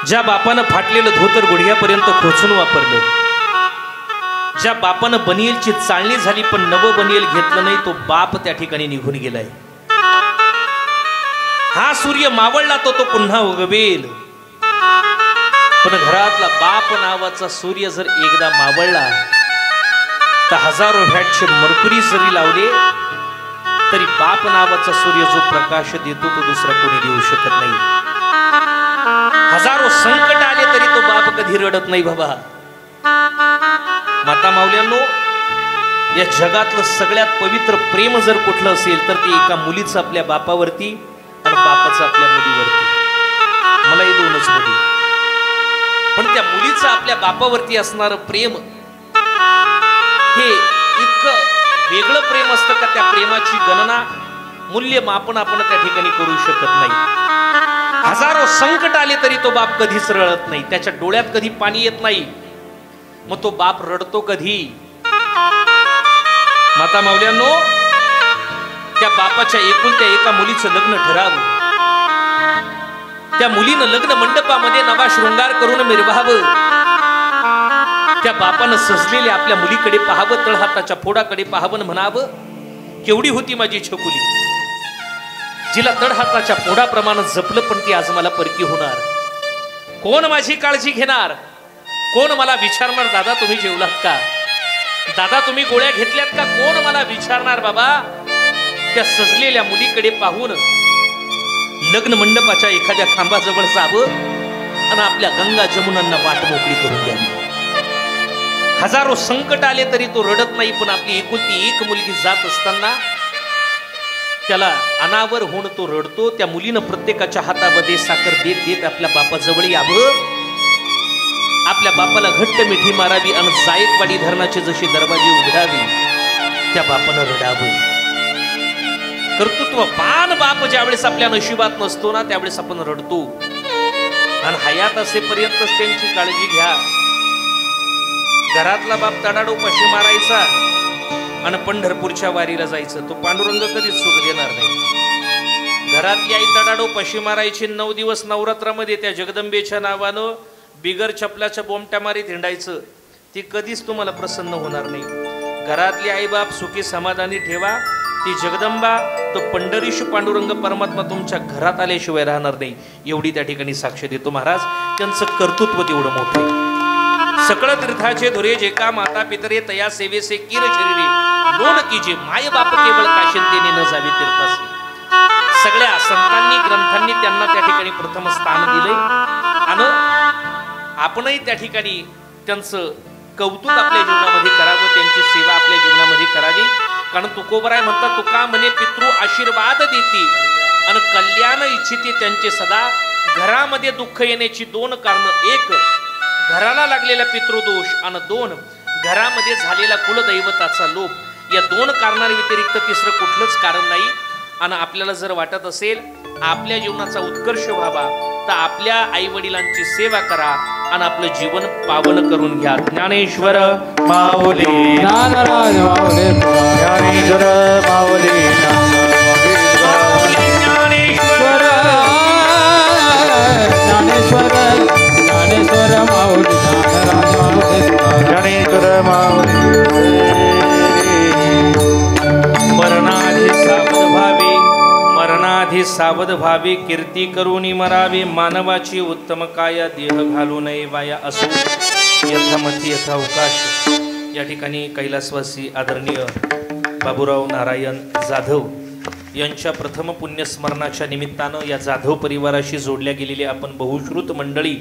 ज्या बापानं फाटलेलं धोतर गुडघ्यापर्यंत खोचून वापरलं, ज्या बापानं बनियलची चाळणी झाली पण नवं बनियल घेतलं नाही, तो बाप त्या ठिकाणी निघून गेलाय. हा सूर्य मावळला तो पुन्हा उगवेल. पण घरातला बाप नावाचा सूर्य जर एकदा मावळला तर हजारो वॅटचे मर्क्युरी जरी लावले तरी बाप नावाचा सूर्य जो प्रकाश देतो तो दुसरा कोणी देऊ शकत नाही. हजारो संकट आले तरी तो बाप कधी रडत नाही बाबा. माता माऊल्यांनो, या जगातलं सगळ्यात पवित्र प्रेम जर कुठलं असेल तर ते एका मुलीचं आपल्या बापावरती आणि बापाचं आपल्या मुलीवरती. मला हे दोनच मुली, पण त्या मुलीचं आपल्या बापावरती असणारं प्रेम हे इतकं वेगळं प्रेम असतं का त्या प्रेमाची गणना, मूल्यमापन आपण त्या ठिकाणी करू शकत नाही. हजारो संकट आले तरी तो बाप कधीच रडत नाही. त्याच्या डोळ्यात कधी पाणी येत नाही. मग तो बाप रडतो कधी? माता माऊल्यांनो, त्या बापाच्या एकुलत्या एका मुलीचं लग्न ठरावं. त्या मुलीनं लग्न मंडपामध्ये नवा शृंगार करून मिरवावं. त्या बापानं सजलेल्या आपल्या मुलीकडे पाहावं, तळहाताच्या फोडाकडे पाहावं, म्हणावं केवढी होती माझी छकुली, जिला तळहाताच्या फोडाप्रमाणे जपलं पण ती आज मला परकी होणार. कोण माझी काळजी घेणार? कोण मला विचारणार दादा तुम्ही जेवलात का? दादा तुम्ही गोळ्या घेतल्यात का? कोण मला विचारणार बाबा? त्या सजलेल्या मुलीकडे पाहून लग्न मंडपाच्या एखाद्या खांबाजवळ जावं आणि आपल्या गंगा जमुनांना वाट मोकळी करून द्यावी. हजारो संकट आले तरी तो रडत नाही, पण आपली एकुलती एक मुलगी जात असताना त्याला अनावर होऊन तो रडतो. त्या मुलीनं प्रत्येकाच्या हातामध्ये साखर देत देत आपल्या बापाजवळ यावं, आपल्या बापाला घट्ट मिठी मारावी आणि जायकवाडी धरणाचे जसे दरवाजे उघडावे त्या बापानं रडावं. कर्तृत्ववान बाप ज्यावेळेस आपल्या नशिबात नसतो ना त्यावेळेस आपण रडतो. आणि हयात असेपर्यंतच त्यांची काळजी घ्या. घरातला बाप तडाडोपाशी मारायचा आणि पंढरपूरच्या वारीला जायचं, तो पांडुरंग कधीच सुख देणार नाही. घरातली आई तडाडोपाशी मारायची, 9 दिवस नवरात्रामध्ये त्या जगदंबेच्या नावानं बिगर चपलाच्या बोमट्या मारीत हिंडायचं, ती कधीच तुम्हाला प्रसन्न होणार नाही. घरातली आई बाप सुखी समाधानी ठेवा, ती जगदंबा तो पंढरीश पांडुरंग परमात्मा तुमच्या घरात आल्याशिवाय राहणार नाही, एवढी त्या ठिकाणी साक्ष देतो महाराज. त्यांचं कर्तृत्व तेवढं मोठं आहे. सकळ तीर्थाचे धुरे जे का माता पितरे तया सेवेसे किर शरीरे लोन कीजे माय बाप केवळ काशिंतेने न जावे तीर्थासी. सगळ्या संतांनी ग्रंथांनी त्यांना त्या ठिकाणी प्रथम स्थान दिले आणि आपणही त्या ठिकाणी त्यांचं कौतुक आपल्या जीवनामध्ये करावं, त्यांची सेवा आपल्या जीवनामध्ये करावी. कारण तुकोबराय म्हणतात, तुका म्हणे पितृ आशीर्वाद देती आणि कल्याण इच्छिती त्यांचे सदा. घरामध्ये दुःख येण्याची 2 कारणं, 1 घराला लागलेला पितृदोष आणि 2 घरामध्ये झालेला कुलदैवताचा लोप. या 2 कारणांव्यतिरिक्त तिसरं कुठलंच कारण नाही. आणि आपल्याला जर वाटत असेल आपल्या जीवनाचा उत्कर्ष व्हावा तर आपल्या आई वडिलांची सेवा करा आणि आपलं जीवन पावन करून घ्या. ज्ञानेश्वर माऊली ज्ञानराज माऊली ज्ञानेश्वर माऊली ज्ञानेश्वर ज्ञानेश्वर ज्ञानेश्वर माऊली ज्ञानराज माऊली ज्ञानेश्वर माऊली. मरणाधी सावध व्हावे, कीर्ती करूनी मरावे, मानवाची उत्तम काया देह घालू नये वाया असो यथामती यथावकाश. या ठिकाणी कैलासवासी आदरणीय बाबूराव नारायण जाधव यांच्या प्रथम पुण्यस्मरणाच्या निमित्तानं या जाधव परिवाराशी जोडल्या गेलेली आपण बहुश्रुत मंडळी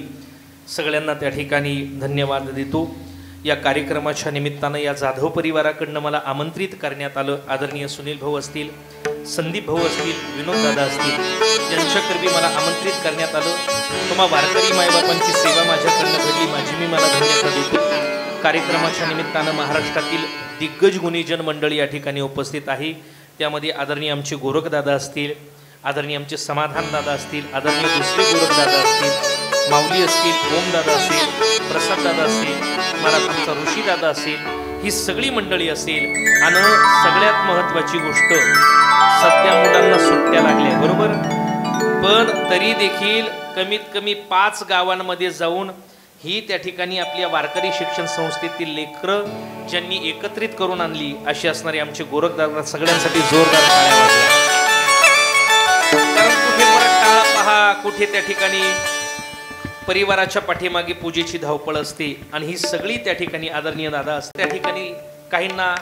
सगळ्यांना त्या ठिकाणी धन्यवाद देतो. या कार्यक्रमाच्या निमित्तानं या जाधव परिवाराकडनं मला आमंत्रित करण्यात आलं. आदरणीय सुनील भाऊ असतील, संदीप भाऊ असतील, विनोद दादा असतील, यांच्याकरवी मला आमंत्रित करण्यात आलं. तुम्हा वारकरी मायबापांची सेवा माझ्याकडनं घडली, माझी मी मला धन्यता देतो. कार्यक्रमाच्या निमित्तानं महाराष्ट्रातील दिग्गज गुणीजन मंडळी या ठिकाणी उपस्थित आहे. त्यामध्ये आदरणीय आमचे गोरखदादा असतील, आदरणीय आमचे समाधान दादा असतील, आदरणीय दुसरे गोरखदादा असतील, माऊली असतील, ओमदादा असेल, प्रसाद दादा असेल, महाराष्ट्राचा ऋषी दादा असेल, ही सगळी मंडळी असेल. आणि सगळ्यात महत्त्वाची गोष्ट, सध्या मुलांना सुट्ट्या लागल्या बरोबर, पण तरी देखील कमीत कमी 5 गावांमध्ये जाऊन ही त्या ठिकाणी आपल्या वारकरी शिक्षण संस्थेतील लेकरं ज्यांनी एकत्रित करून आणली अशी असणारे आमचे गोरखदादा, सगळ्यांसाठी जोरदार टाळ्या वाजल्या. कारण कुठे परत टाळा पहा, कुठे त्या ठिकाणी परिवाराच्या पाठीमागे पूजेची धावपळ असते आणि ही सगळी त्या ठिकाणी आदरणीय दादा असते. त्या ठिकाणी काहींना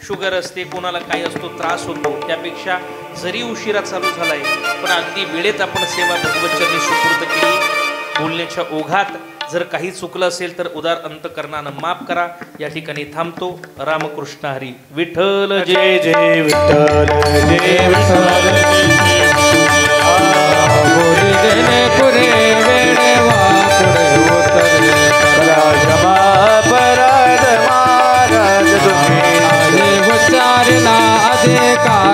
शुगर असते, कोणाला काय असतो, त्रास होतो. त्यापेक्षा जरी उशिरा चालू झालाय पण अगदी वेळेत आपण सेवा भगवतचरणी सुपूर्द केली. बोलण्याच्या ओघात जर काही चुकलं असेल तर उदार अंतकरणानं माफ करा. या ठिकाणी थांबतो. रामकृष्ण हरी. विठ्ठल जय जय विठ्ठल जय विठ्ठल. अधिकार